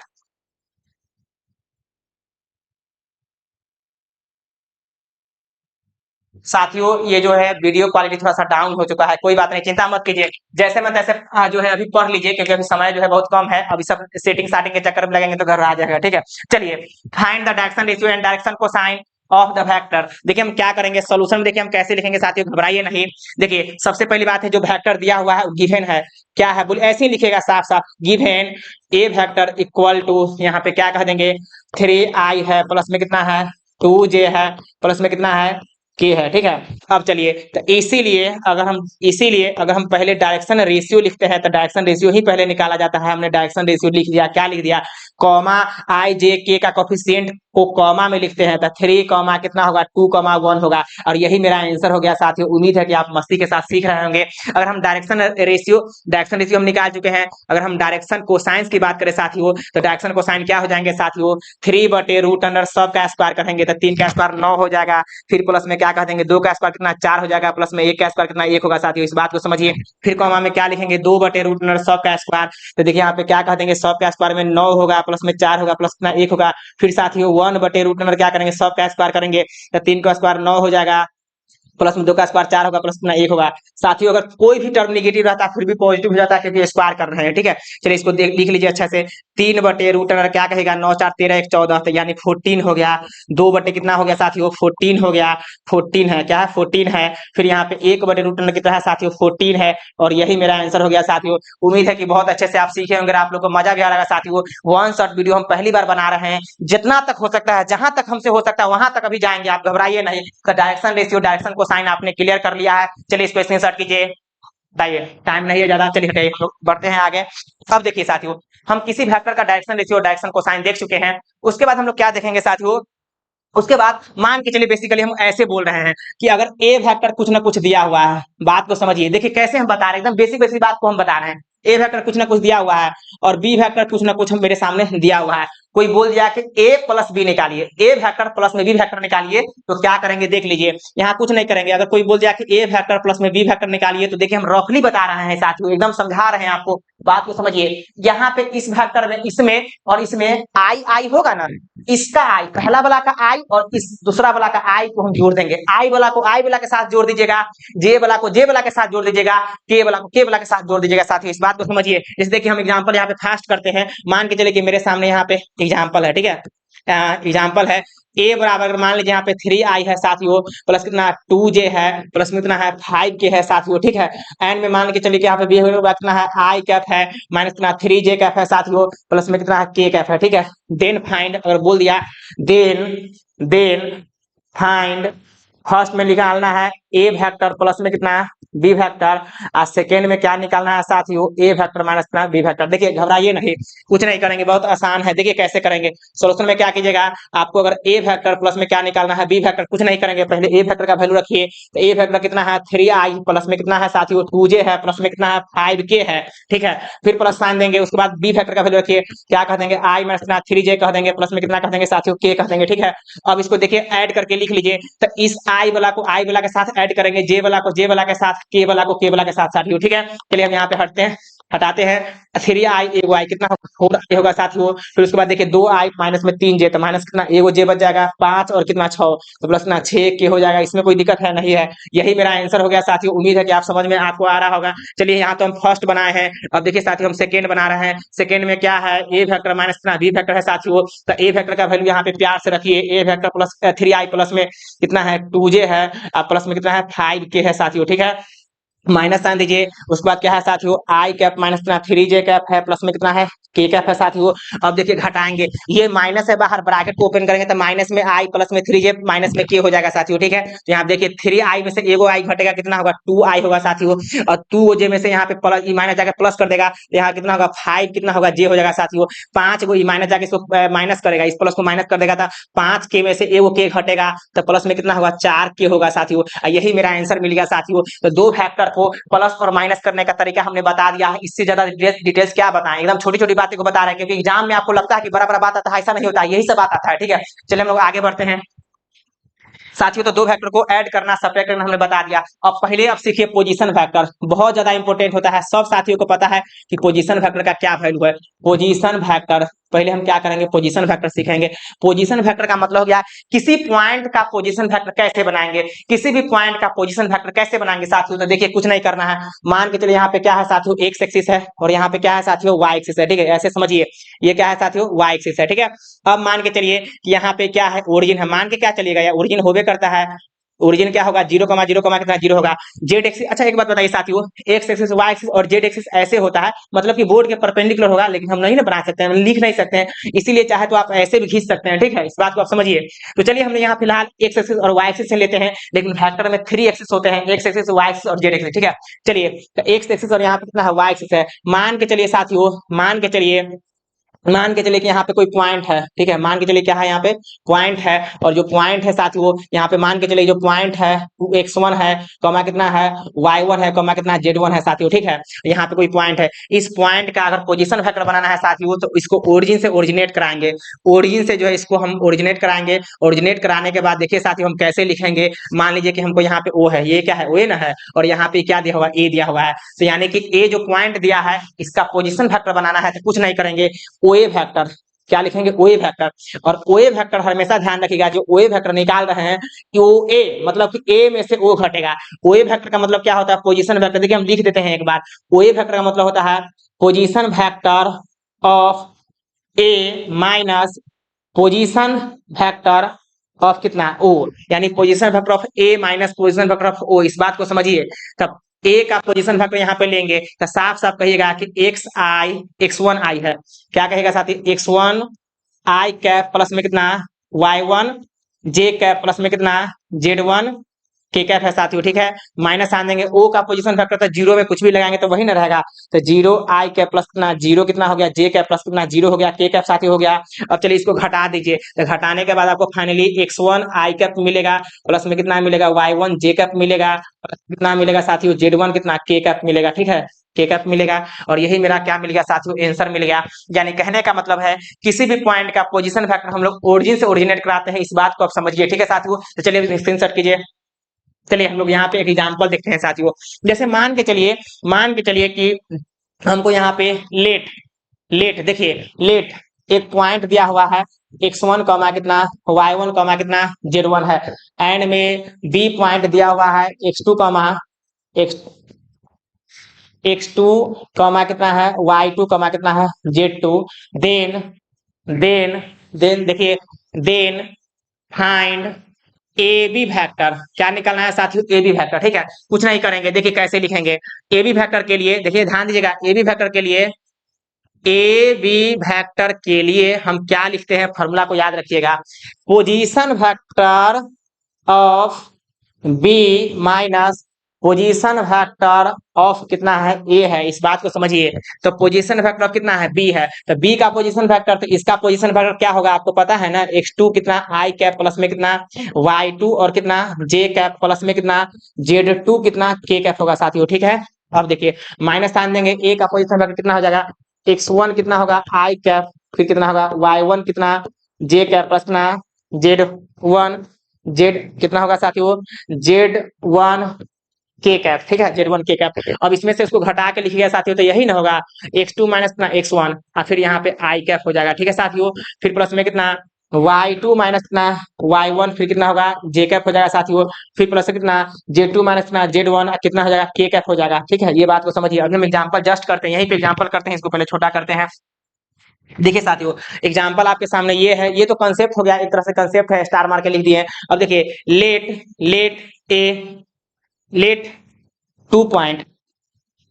साथियों ये जो है वीडियो क्वालिटी थोड़ा सा डाउन हो चुका है, कोई बात नहीं, चिंता मत कीजिए, जैसे मैं तैसे जो है अभी पढ़ लीजिए, क्योंकि अभी समय जो है बहुत कम है, अभी सब सेटिंग के चक्कर में लगेंगे तो घर आ जाएगा, ठीक है। चलिए find the direction ratio and direction cosine of the vector. देखिए हम क्या करेंगे, सॉल्यूशन देखिए हम कैसे लिखेंगे साथियों, घबराइए नहीं। देखिए सबसे पहली बात है, जो वेक्टर दिया हुआ है गिवन है, क्या है, बोले ऐसे ही लिखेगा साफ साफ, given A vector equal to, यहाँ पे क्या कह देंगे, 3i है प्लस में कितना है, 2j है प्लस में कितना है, के है, ठीक है। अब चलिए, तो इसीलिए अगर हम पहले डायरेक्शन रेशियो लिखते हैं तो डायरेक्शन रेशियो ही पहले निकाला जाता है। हमने डायरेक्शन रेशियो लिख दिया, क्या लिख दिया, कॉमा आई जे के का कोफिशिएंट को कॉमा में लिखते हैं तो 3 कॉमा कितना होगा, 2 कॉमा 1 होगा। और यही मेरा आंसर हो गया साथियों। उम्मीद है कि आप मस्ती के साथ सीख रहे होंगे। अगर हम डायरेक्शन रेशियो हम निकाल चुके हैं। अगर हम डायरेक्शन कोसाइंस की बात करें साथियों, तो डायरेक्शन कोसाइन क्या हो जाएंगे साथियों, 3/√अंडर सब का स्क्वायर करेंगे तो 3 का स्क्वायर 9 हो जाएगा। फिर प्लस में क्या कह देंगे, 2 का स्क्वायर कितना 4 हो जाएगा, प्लस में 1 का स्क्वायर कितना 1 होगा साथियों। इस बात को समझिए। फिर कॉमा में क्या लिखेंगे, 2/√अंडर सब का स्क्वायर, तो देखिए यहाँ पे क्या कह देंगे, सब का स्क्वायर में 9 होगा, प्लस में 4 होगा, प्लस कितना 1 होगा। फिर साथियों 1/√अंडर क्या करेंगे, सब का स्क्वायर करेंगे तो 3 का स्क्वायर 9 हो जाएगा, प्लस में 2 का स्क्वायर 4 होगा, प्लस में 1 होगा। साथियों अगर कोई भी टर्म नेगेटिव रहता है फिर भी पॉजिटिव हो जाता है क्योंकि स्क्वायर कर रहे हैं, ठीक है। चलिए इसको लिख लीजिए अच्छा से। 3/√अंडर क्या कहेगा, 9 4 13 1 14, तो यानी 14 हो गया। 2 बटे कितना हो गया साथियों, 14 हो गया। 14 है, क्या है, 14 है। फिर यहाँ पे 1/√अंडर कितना है साथियों, 14 है। और यही मेरा आंसर हो गया साथियों। उम्मीद है कि बहुत अच्छे से आप सीखे होंगे, आप लोग को मजा भी आ रहा है साथियों। वन शॉट वीडियो हम पहली बार बना रहे हैं। जितना तक हो सकता है, जहां तक हमसे हो सकता है वहां तक अभी जाएंगे, आप घबराइए नहीं। तो डायरेक्शन रेशियो, डायरेक्शन को साइन आपने क्लियर कर लिया है। चलिए इसको स्क्रीनशॉट कीजिए, बताइए, टाइम नहीं है ज्यादा। चलिए हटाइए, हम लोग बढ़ते हैं आगे। अब देखिए साथियों, हम किसी वेक्टर का डायरेक्शन रेशियो, डायरेक्शन को साइन देख चुके हैं। उसके बाद हम लोग क्या देखेंगे साथियों, उसके बाद मान के चलिए बेसिकली हम ऐसे बोल रहे हैं कि अगर ए वेक्टर कुछ ना कुछ दिया हुआ है, बात को समझिए। देखिए कैसे हम बता रहे हैं, एकदम बेसिक बेसिक बात को हम बता रहे हैं। ए वेक्टर कुछ ना कुछ दिया हुआ है और बी वेक्टर कुछ ना कुछ मेरे सामने दिया हुआ है। कोई बोल दिया कि ए प्लस बी निकालिए, ए वेक्टर प्लस में बी वेक्टर निकालिए, तो क्या करेंगे देख लीजिए। यहाँ कुछ नहीं करेंगे। अगर कोई बोल दिया कि ए वेक्टर प्लस में बी वेक्टर निकालिए, तो देखिए हम रफली बता रहे हैं साथियों, एकदम समझा रहे हैं आपको, बात को समझिए। यहाँ पे इस वेक्टर में, इसमें और इसमें आई आई होगा ना, इसका आई, पहला वाला का आई और इस दूसरा वाला का आई को हम जोड़ देंगे। आई वाला को आई वाला के साथ जोड़ दीजिएगा, जे वाला को जे वाला के साथ जोड़ दीजिएगा, के वाला को के वाला के साथ जोड़ दीजिएगा साथियों। इस बात को समझिए। जैसे देखिए हम एग्जांपल यहाँ पे फास्ट करते हैं। मान के चलिए कि मेरे सामने यहाँ पे एग्जांपल है, ठीक है, एग्जांपल है ए बराबर, मान लीजिए यहाँ पे 3i है साथियों, प्लस कितना 2j है, प्लस में कितना है 5k है साथियों, ठीक है। एंड में मान के चलिए कि यहाँ पे बी कितना है, आई कैप है, माइनस कितना 3j कैप है साथियों, प्लस में कितना है k कैप है, ठीक है। देन फाइंड, अगर बोल दिया देन फाइंड, फर्स्ट में निकालना है ए वेक्टर प्लस में कितना है बी वेक्टर, और सेकेंड में क्या निकालना है साथियों, ए वेक्टर माइनस कितना बी वेक्टर। देखिए घबराइए नहीं, कुछ नहीं करेंगे, बहुत आसान है। देखिए कैसे करेंगे। सोल्यूशन में क्या कीजिएगा, आपको अगर ए वेक्टर प्लस में क्या निकालना है, बी वेक्टर, कुछ नहीं करेंगे, पहले ए वेक्टर का वैल्यू रखिए। तो ए वेक्टर कितना है 3i, प्लस में कितना है साथियों 2j है, प्लस में कितना है 5k है, ठीक है। फिर प्लस साइन देंगे, उसके बाद बी वेक्टर का वैल्यू रखिए, क्या कह देंगे, आई माइनस कितना 3j कह देंगे, प्लस में कितना कह देंगे साथियों k कह देंगे, ठीक है। अब इसको देखिए ऐड करके लिख लीजिए। तो इस आई वाला को आई वाला के साथ ऐड करेंगे, जे वाला को जे वाला के साथ, के वाला को के वाला के साथ साथियों, ठीक है। चलिए हम यहाँ पे हटाते हैं 3i एगो आई कितना होगा साथियों। फिर उसके बाद देखिए 2i माइनस में 3j, तो माइनस कितना एगो जे बच जाएगा 5 और कितना 6, तो प्लस कितना 6k हो जाएगा। इसमें कोई दिक्कत है नहीं है, यही मेरा आंसर हो गया साथियों। उम्मीद है कि आप समझ में आपको आ रहा होगा। चलिए यहाँ तो हम फर्स्ट बनाए हैं, अब देखिए साथियों हम सेकेंड बना रहे हैं। सेकेंड में क्या है, ए वेक्टर माइनस कितना बी वेक्टर है साथियों। तो ए वेक्टर का वैल्यू यहाँ पे प्यार से रखिए, ए वेक्टर प्लस 3i प्लस में कितना है 2j है, और प्लस में कितना है 5k है साथियों, ठीक है। माइनस साइन दीजिए। उसके बाद क्या है साथियों, आई कैप माइनस कितना 3j कैप है, प्लस में कितना है के कैप है साथियों। अब देखिए घटाएंगे, ये माइनस है, बाहर ब्रैकेट को ओपन करेंगे तो माइनस में आई प्लस में 3j माइनस में के हो जाएगा साथियों, ठीक है। तो यहाँ देखिए 3i में से एगो आई घटेगा, कितना होगा 2i होगा साथियों, और 2j में से यहाँ पे प्लस ई माइनस जाकर प्लस कर देगा, तो यहाँ कितना होगा 5 कितना होगा j हो जाएगा साथियों। 5 को ई माइनस जाके इसको माइनस करेगा, इस प्लस को माइनस कर देगा, था 5k में से एगो k घटेगा, तो प्लस में कितना होगा 4k होगा साथियों। यही मेरा आंसर मिल गया साथियों। तो दो फैक्टर को प्लस और माइनस करने का तरीका हमने बता दिया है। इससे ज्यादा डिटेल्स क्या बताएं, एकदम छोटी छोटी बातें को बता रहे हैं, क्योंकि एग्जाम में आपको लगता है कि बड़ा बड़ा बात आता है, ऐसा नहीं होता है, यही सब बात आता है, ठीक है। चलिए हम लोग आगे बढ़ते हैं साथियों। तो दो वेक्टर को ऐड करना, सब्ट्रैक्ट करना हमने बता दिया। अब सीखिए पोजीशन वेक्टर, बहुत ज्यादा इंपॉर्टेंट होता है, सब साथियों को पता है कि पोजीशन वेक्टर का क्या वैल्यू है। पोजीशन वेक्टर, पहले हम क्या करेंगे, पोजीशन वेक्टर सीखेंगे। पोजीशन वेक्टर का मतलब हो गया किसी पॉइंट का पोजीशन वेक्टर कैसे बनाएंगे, किसी भी पॉइंट का पोजीशन वेक्टर कैसे बनाएंगे साथियों। तो देखिए कुछ नहीं करना है, मान के चलिए यहाँ पे क्या है साथियों, एक्स एक्सिस है, और यहाँ पे क्या है साथियों वाई एक्सिस है, ठीक है। ऐसे समझिए, ये क्या है साथियों वाई एक्सिस है, ठीक है। अब मान के चलिए कि यहाँ पे क्या है ओरिजिन है, मान के क्या चलिएगा, या ओरिजिन होवे करता है, ओरिजिन क्या होगा 0, 0, कितना 0 होगा। जेड एक्सिस, अच्छा एक बात बताइए साथियों, एक्स एक्सिस वाई एक्सिस और जेड एक्सिस ऐसे होता है, मतलब कि बोर्ड के परपेंडिकुलर होगा, लेकिन हम नहीं ना बना सकते हैं, लिख नहीं सकते हैं, इसीलिए चाहे तो आप ऐसे भी खींच सकते हैं, ठीक है, इस बात को आप समझिए। तो चलिए हमने यहाँ फिलहाल एक्स एक्सिस और वाई एक्सिस से लेते हैं, लेकिन फैक्टर में 3 एक्सिस होते हैं, एक्स एक्सिस वाई एक्सिस और जेड एक्सिस, ठीक है। चलिए तो एक्स एक्सिस और यहाँ पे कितना है वाई एक्सिस है, मान के चलिए साथियों, मान के चलिए कि यहाँ पे कोई पॉइंट है, ठीक है, मान के चलिए क्या है यहाँ पे पॉइंट है, और जो पॉइंट है साथियों यहाँ पे मान के चलिए जो पॉइंट है x1 है, कॉमा कितना है y1 है, कॉमा कितना z1 है साथियों, ठीक है। यहाँ पे कोई पॉइंट है, इस पॉइंट का अगर पोजीशन वेक्टर बनाना है साथियों तो इसको ओरिजिन से ओरिजिनेट कराएंगे, ओरिजिन से जो है इसको हम ओरिजिनेट कराएंगे, ओरिजिनेट कराने के बाद देखिए साथियों हम कैसे लिखेंगे। मान लीजिए कि हमको यहाँ पे ओ है, ये क्या है ओ ना है, और यहाँ पे क्या दिया हुआ ए दिया हुआ है, तो यानी कि ए जो पॉइंट दिया है इसका पोजीशन वेक्टर बनाना है, तो कुछ नहीं करेंगे, ओए वेक्टर क्या लिखेंगे ओए वेक्टर। और ओए वेक्टर हमेशा ध्यान रखिएगा, जो ओए वेक्टर निकाल रहे हैं कि ओ ए मतलब कि ए में से ओ घटेगा। ओए वेक्टर का मतलब क्या होता है पोजीशन वेक्टर, देखिए हम लिख देते हैं एक बार, ओए वेक्टर का मतलब होता है position vector of A minus position vector of कितना ओ, यानी position vector of A minus position vector of O, इस बात को समझिए। तब ए का पोजीशन वेक्टर यहाँ पे लेंगे तो साफ साफ कहिएगा कि x1 आई है, क्या कहेगा साथी x1 आई कैप प्लस में कितना y1 जे कैप प्लस में कितना z1 के कैप है साथियों, ठीक है। माइनस आन देंगे, ओ का पोजीशन फैक्टर तो जीरो में कुछ भी लगाएंगे तो वही ना रहेगा, तो 0 आई कैप प्लस कितना 0 कितना हो गया, जे कैप प्लस कितना 0 हो गया, के कैप साथी हो गया। अब चलिए इसको घटा दीजिए, तो घटाने के बाद आपको फाइनली x1 आई कैप मिलेगा, प्लस में कितना मिलेगा y1 जे कैप मिलेगा, कितना मिलेगा साथियों z1 कितना के कैप मिलेगा, ठीक है, के कैप मिलेगा। और यही मेरा क्या मिल गया साथियों आंसर मिल गया। यानी कहने का मतलब है किसी भी पॉइंट का पोजीशन फैक्टर हम लोग ओरिजिन से ओरिजिनेट कराते हैं, इस बात को आप समझिए, ठीक है साथियों। तो चलिए स्क्रीनशॉट कीजिए। चलिए हम लोग यहाँ पे एक एग्जांपल देखते हैं साथियों, जैसे मान के चलिए कि हमको यहाँ पे लेट लेट देखिए लेट एक पॉइंट दिया हुआ है x1 कॉमा कितना y1 कॉमा कितना z1 है, एंड में b पॉइंट दिया हुआ है x2 कॉमा x2 कॉमा कितना है y2 कॉमा कितना है z2। देन देन देन देखिए then find A B factor, क्या निकालना है साथियों ए बी फैक्टर, ठीक है। कुछ नहीं करेंगे, देखिए कैसे लिखेंगे ए बी फैक्टर के लिए, देखिए ध्यान दीजिएगा ए बी फैक्टर के लिए, ए बी फैक्टर के लिए हम क्या लिखते हैं फॉर्मूला को याद रखिएगा, position factor of B minus position factor of कितना है ए है, इस बात को समझिए। तो पोजीशन फैक्टर ऑफ कितना है बी है, तो बी का पोजीशन फैक्टर, तो इसका पोजीशन फैक्टर क्या होगा आपको पता है ना, x2 कितना आई कैप प्लस में कितना y2 और कितना j कैप प्लस में कितना z2 कितना k कैप होगा साथियों, ठीक है। अब देखिए माइनस साइन देंगे, ए का पोजीशन फैक्टर कितना हो जाएगा x1 कितना होगा आई कैप, फिर कितना होगा y1 कितना j कैप प्लस कितना z1 जेड कितना होगा साथियों z1 के कैप, ठीक है, z1 के कैप। अब इसमें से इसको घटा के लिखिएगा साथियों, तो यही ना होगा x2 माइनस कितना x1 और फिर यहाँ पे आई कैप हो जाएगा, ठीक है साथियों। फिर प्लस में कितना y2 माइनस कितना y1 फिर कितना होगा जे कैप हो जाएगा साथियों, फिर प्लस से कितना z2 माइनस कितना z1 कितना हो जाएगा के कैप हो जाएगा, ठीक है। ये बात को समझिए। अब हम एग्जांपल जस्ट करते हैं, यहीं पे एग्जांपल करते हैं, इसको पहले छोटा करते हैं। देखिए साथियों एग्जांपल आपके सामने ये है, ये तो कंसेप्ट हो गया, एक तरह से कंसेप्ट है, स्टार मार के लिख दिए। अब देखिए let let A let 2 point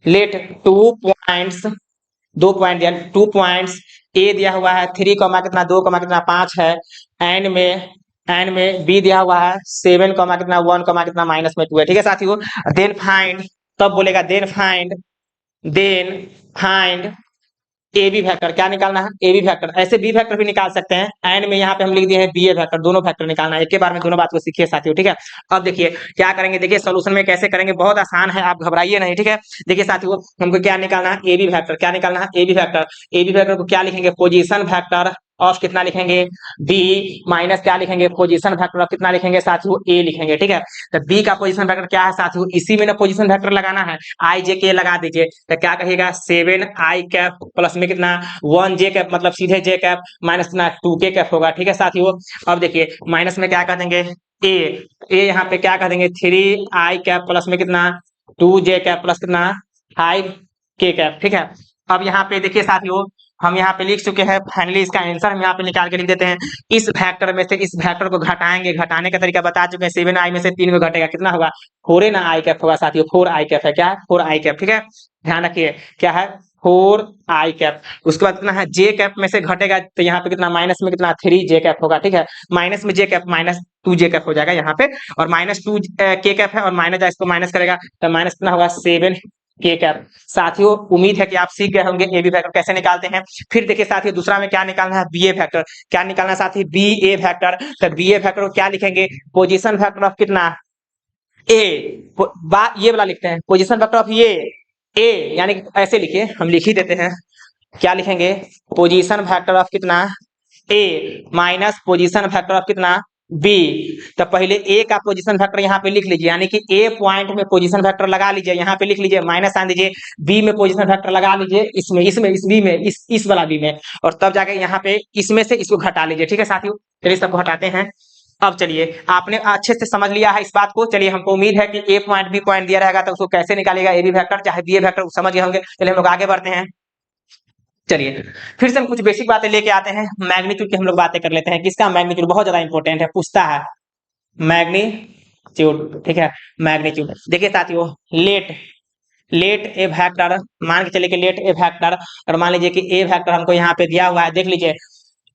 let 2 points 2 point दिया, 2 पॉइंट्स ए दिया हुआ है 3 कॉमा कितना 2 कॉमा कितना 5 है, एंड में बी दिया हुआ है 7 कॉमा कितना 1 कॉमा कितना माइनस में 2 है, ठीक है साथियों। देन फाइंड, तब बोलेगा then find A B factor, क्या निकालना है ए बी फैक्टर, ऐसे बी फैक्टर भी निकाल सकते हैं, एंड में यहाँ पे हम लिख दिए हैं बी ए फैक्टर, दोनों फैक्टर निकालना है, एक के बार में दोनों बात को सीखिए साथियों, ठीक है। अब देखिए क्या करेंगे, देखिए सोल्यूशन में कैसे करेंगे, बहुत आसान है, आप घबराइए नहीं, ठीक है। देखिए साथियों हमको क्या निकालना है ए बी फैक्टर, क्या निकालना है A B factor, A B factor को क्या लिखेंगे पोजीशन फैक्टर ऑफ कितना लिखेंगे बी माइनस क्या लिखेंगे पोजीशन फैक्टर ऑफ कितना लिखेंगे साथियों ए लिखेंगे, ठीक है। तो बी का पोजीशन फैक्टर क्या है साथियों, इसी में ना पोजीशन फैक्टर लगाना है, आई जे के लगा दीजिए, तो क्या कहिएगा 7 आई कैप प्लस में कितना 1 जे कैप, मतलब सीधे जे कैप माइनस कितना 2 के कैप होगा, ठीक है साथियों। अब देखिए माइनस में क्या कर देंगे ए यहाँ पे क्या कर देंगे 3 आई कैप प्लस में कितना 2 जे कैप प्लस कितना 5 के कैप, ठीक है। अब यहाँ पे देखिए साथियों हम यहाँ पे लिख चुके हैं। फाइनली इसका आंसर हम यहाँ पे निकाल के लिख देते हैं। इस वेक्टर में से इस वेक्टर को घटाएंगे, घटाने का तरीका बता चुके हैं। 7i में से 3 को घटेगा, कितना होगा 4 ना i कैप होगा साथियों, 4i कैप है। क्या है 4i कैप, ठीक है ध्यान रखिए क्या है 4i कैप। उसके बाद कितना है जे कैप में से घटेगा, तो यहाँ पे कितना माइनस में कितना 3j कैप होगा, ठीक है माइनस में जे कैप -2j कैप हो जाएगा यहाँ पे, और -2 k कैप है, और माइनस इसको माइनस करेगा तो माइनस कितना होगा 7 के कैप। साथियों उम्मीद है कि आप सीख गए होंगे ए बी फैक्टर कैसे निकालते हैं। फिर देखिए साथियों दूसरा में क्या निकालना है, बी ए फैक्टर। क्या निकालना है साथी, बी ए फैक्टर। तो बी ए फैक्टर को क्या लिखेंगे, पोजीशन फैक्टर ऑफ कितना ए, ये वाला लिखते हैं पोजीशन फैक्टर ऑफ ये ए, यानी कि ऐसे लिखिए, हम लिख ही देते हैं। क्या लिखेंगे, पोजीशन फैक्टर ऑफ कितना ए माइनस पोजीशन फैक्टर ऑफ कितना बी। तो पहले ए का पोजीशन फैक्टर यहाँ पे लिख लीजिए, यानी कि ए पॉइंट में पोजीशन फैक्टर लगा लीजिए, यहाँ पे लिख लीजिए माइनस आन दीजिए, बी में पोजीशन फैक्टर लगा लीजिए, इस बी में इस वाला बी में, और तब जाके यहाँ पे इसमें से इसको घटा लीजिए। ठीक है साथियों, चलिए सबको हटाते हैं। अब चलिए आपने अच्छे से समझ लिया है इस बात को। चलिए हमको उम्मीद है कि ए पॉइंट बी पॉइंट दिया रहेगा तो उसको कैसे निकालेगा ए बी फैक्टर चाहे बी ए फैक्टर, समझ गए होंगे। चलिए हम लोग आगे बढ़ते हैं। चलिए फिर से हम कुछ बेसिक बातें लेके आते हैं। मैग्नीट्यूड की हम लोग बातें कर लेते हैं। किसका मैग्नीट्यूड बहुत ज्यादा इंपॉर्टेंट है, पूछता है मैग्नीट्यूड, ठीक है मैग्नीट्यूड। देखिए साथियों लेट ए फैक्टर, मान के चलिए कि लेट ए फैक्टर, और मान लीजिए कि ए फैक्टर हमको यहाँ पे दिया हुआ है, देख लीजिए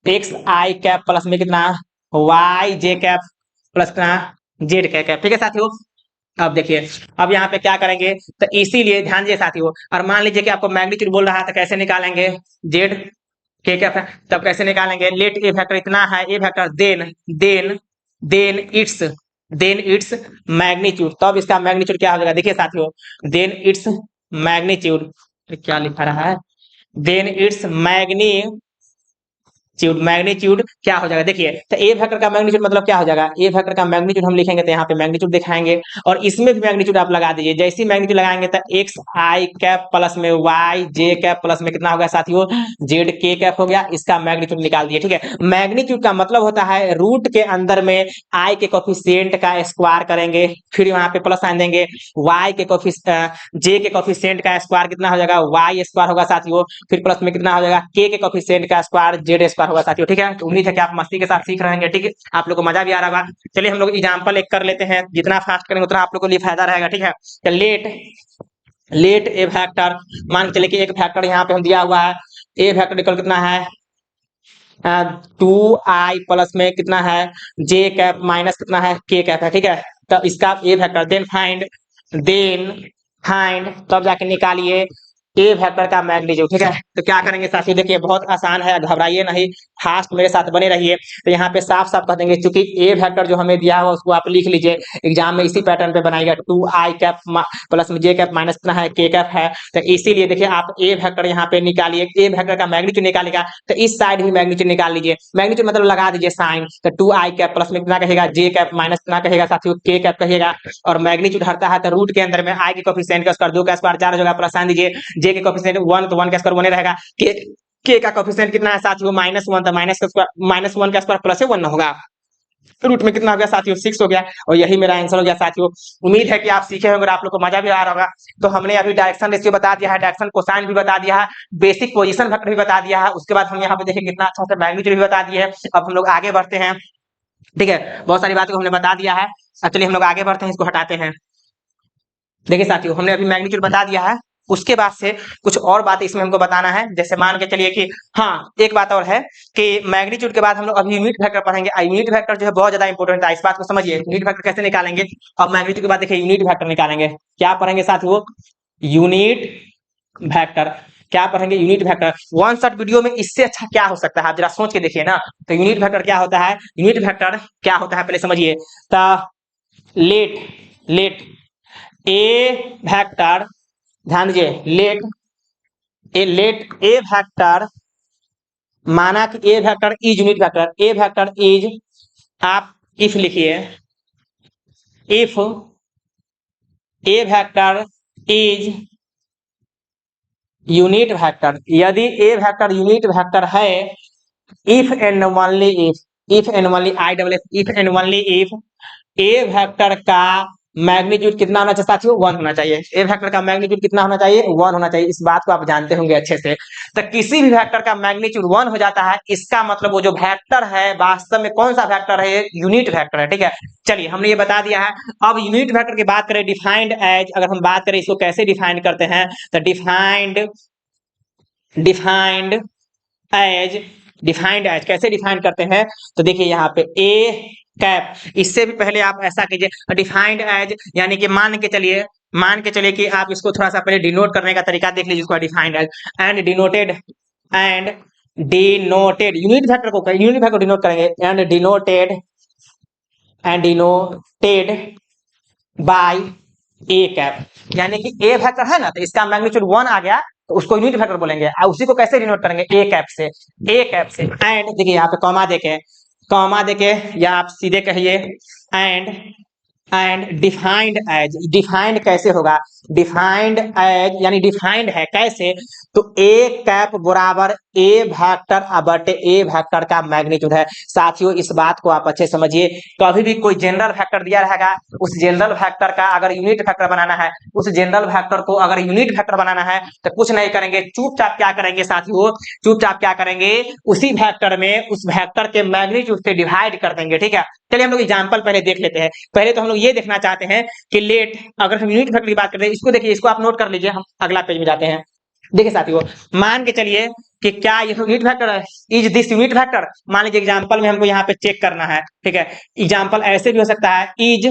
एक्स आई कैप प्लस में कितना वाई जे कैप प्लस कितना जेड कैप, ठीक है साथियों। अब देखिए अब यहाँ पे क्या करेंगे, तो इसीलिए ध्यान दीजिए साथियों, और मान लीजिए कि आपको मैग्नीट्यूड बोल रहा है तो कैसे निकालेंगे, जेड के कैप है तब कैसे निकालेंगे, लेट ए फैक्टर इतना है ए फैक्टर देन इट्स मैग्नीट्यूड, तब इसका मैग्नीट्यूड क्या हो जाएगा, देखिए साथियों देन इट्स मैग्नीट्यूड, क्या लिखा रहा है, देन इट्स मैग्नीट्यूड क्या हो जाएगा, देखिए तो ए फैक्टर का मैग्नीट्यूड मतलब क्या हो जाएगा, ए फैक्टर का मैग्नीट्यूड हम लिखेंगे तो यहाँ पे मैग्नीट्यूड दिखाएंगे, और इसमें भी मैग्नीट्यूड आप लगा दीजिए। जैसे ही मैग्नीट्यूड लगाएंगे तो एक्स आई कैप प्लस में वाई जे कैप प्लस में कितना हो गया साथियों जेड के कैप हो गया, इसका मैग्नीट्यूड निकाल दिए। ठीक है मैग्नीट्यूड का मतलब होता है रूट के अंदर में आई के कोफिशिएंट का स्क्वायर करेंगे, फिर यहाँ पे प्लस आन देंगे, वाई के जे के कोफिशिएंट का स्क्वायर कितना हो जाएगा वाई स्क्वायर होगा साथियों, फिर प्लस में कितना हो जाएगा के कोफिशिएंट का स्क्वायर जेड स्क्वायर होगा साथियों। ठीक है तो उम्मीद है कि आप मस्ती के साथ सीख रहे हैं, ठीक है आप लोग को मजा भी आ रहा होगा। चलिए हम लोग एग्जांपल एक कर लेते हैं, जितना फास्ट करेंगे उतना आप लोग को लिए फायदा रहेगा। ठीक है तो लेट ए फैक्टर, मान के चलिए कि एक फैक्टर यहाँ पे हम दिया हुआ है, ए फैक्टर इक्वल कितना है 2i प्लस में कितना है जे कैप माइनस कितना है के कैप है। ठीक है तो इसका ए फैक्टर देन फाइंड तब जाके निकालिए ए फैक्टर का मैग्नीट्यूड। ठीक है तो क्या करेंगे साथियों, देखिए बहुत आसान है, घबराइए नहीं, फास्ट मेरे साथ बने रहिए। तो यहाँ पे साफ साफ कह देंगे, क्योंकि ए फैक्टर जो हमें दिया हुआ उसको आप लिख लीजिए, एग्जाम में इसी पैटर्न पे बनाएगा 2i कैप प्लस में जे कैप माइनस कितना है के कैप है, तो इसीलिए देखिए आप ए फैक्टर यहाँ पे निकालिए, ए फैक्टर का मैग्नीट्यूड निकालेगा तो इस साइड भी मैग्नीट्यूड निकाल लीजिए, मैग्नीट्यूड मतलब लगा दीजिए साइन, तो 2i कैप प्लस में कितना कहेगा जे कैप माइनस कितना कहेगा साथियों के कैप कहेगा, और मैग्नीट्यूड हटता है तो रूट के अंदर में आई के कोफिशिएंट का स्क्वायर 2 का स्क्वायर 4 हो जाएगा, प्लस साइन दीजिए, जे के कोफिशिएंट 1 तो 1 का स्क्वायर 1 रहेगा, के का कोफिशिएंट कितना है साथियों -1, तो -1 का स्क्वायर प्लस 1 होगा, रूट में कितना हो गया साथियों 6 हो गया, और यही मेरा आंसर हो गया साथियों। उम्मीद है कि आप सीखे होंगे और आप लोग को मजा भी आ रहा होगा। तो हमने अभी डायरेक्शन रेशियो बता दिया है, डायरेक्शन कोसाइन भी बता दिया है, बेसिक पोजीशन फैक्टर भी बता दिया है, उसके बाद हम यहाँ पे देखिए कितना अच्छा से मैग्नीट्यूड भी बता दिए है। अब हम लोग आगे बढ़ते हैं, ठीक है बहुत सारी बातें हमने बता दिया है। चलिए हम लोग आगे बढ़ते हैं, इसको हटाते हैं। देखिए साथियों हमने अभी मैग्नीट्यूड बता दिया है, उसके बाद से कुछ और बातें इसमें हमको बताना है। जैसे मान के चलिए कि हाँ एक बात और है कि मैग्नीट्यूड के बाद हम लोग अभी यूनिट वेक्टर पढ़ेंगे। यूनिट वेक्टर जो है बहुत ज्यादा इंपॉर्टेंट है, इस बात को समझिए। यूनिट वेक्टर कैसे निकालेंगे, अब मैग्नीट्यूड के बाद देखिए यूनिट वेक्टर निकालेंगे। क्या पढ़ेंगे साथियों, यूनिट वेक्टर। क्या पढ़ेंगे, unit vector. One shot video में इससे अच्छा क्या हो सकता है, आप जरा सोच के देखिए ना। तो यूनिट वेक्टर क्या होता है, यूनिट वेक्टर क्या होता है पहले समझिए। तो लेट ए वेक्टर, ध्यान दीजिए लेट ए वेक्टर, माना कि A vector is unit vector, A vector is, आप इफ लिखिए, if A vector is unit vector, यदि ए वेक्टर यूनिट वेक्टर है, if and only if, if and only A vector का magnitude कितना होना चाहिए साथियों, 1 होना चाहिए। ए वेक्टर का मैग्नीट्यूड कितना होना चाहिए, 1 होना चाहिए। इस बात को आप जानते होंगे अच्छे से। तो किसी भी वेक्टर का मैग्नीट्यूड 1 हो जाता है, इसका मतलब वो जो वेक्टर है वास्तव में कौन सा वेक्टर है, यूनिट वेक्टर है। ठीक है, चलिए हमने ये बता दिया है। अब यूनिट वेक्टर की बात करें, डिफाइंड एज, अगर हम बात करें इसको कैसे डिफाइन करते हैं, तो डिफाइंड एज, डिफाइंड एज कैसे डिफाइन करते हैं, तो देखिए यहाँ पे ए कैप, इससे भी पहले आप ऐसा कीजिए, डिफाइंड एज यानी कि मान के चलिए कि आप इसको थोड़ा सा पहले डिनोट करने का तरीका देख लीजिए, इसको defined as and denoted unit vector को डिनोट करेंगे, and denoted by A cap, यानी कि ए वेक्टर है ना, तो इसका मैग्नीट्यूड 1 आ गया, तो उसको यूनिट वेक्टर बोलेंगे। और उसी को कैसे डिनोट करेंगे, ए कैप से। एंड देखिए यहाँ पे कॉमा देके या आप सीधे कहिए एंड डिफाइंड कैसे होगा, डिफाइंड एज यानी डिफाइंड है कैसे, तो ए कैप बराबर ए वेक्टर बटे ए वेक्टर का मैग्नीट्यूड है। साथियों इस बात को आप अच्छे समझिए, कभी भी कोई जनरल वेक्टर दिया रहेगा, उस जनरल वेक्टर का अगर यूनिट वेक्टर बनाना है, उस जनरल वेक्टर को अगर यूनिट वेक्टर बनाना है, तो कुछ नहीं करेंगे, चुपचाप क्या करेंगे साथियों, उसी वेक्टर में उस वेक्टर के मैग्नीट्यूड से डिवाइड कर देंगे। ठीक है, चलिए हम लोग एग्जांपल पहले देख लेते हैं। पहले तो हम लोग ये देखना चाहते हैं कि लेट, अगर हम यूनिट वेक्टर की बात करते हैं, इसको देखिए, इसको आप नोट कर लीजिए, हम अगला पेज में जाते हैं। देखिए साथियों, मान के चलिए कि क्या ये यूनिट वेक्टर है, इज दिस यूनिट वेक्टर, मान लीजिए एग्जांपल में हमको यहाँ पे चेक करना है। ठीक है, एग्जांपल ऐसे भी हो सकता है, इज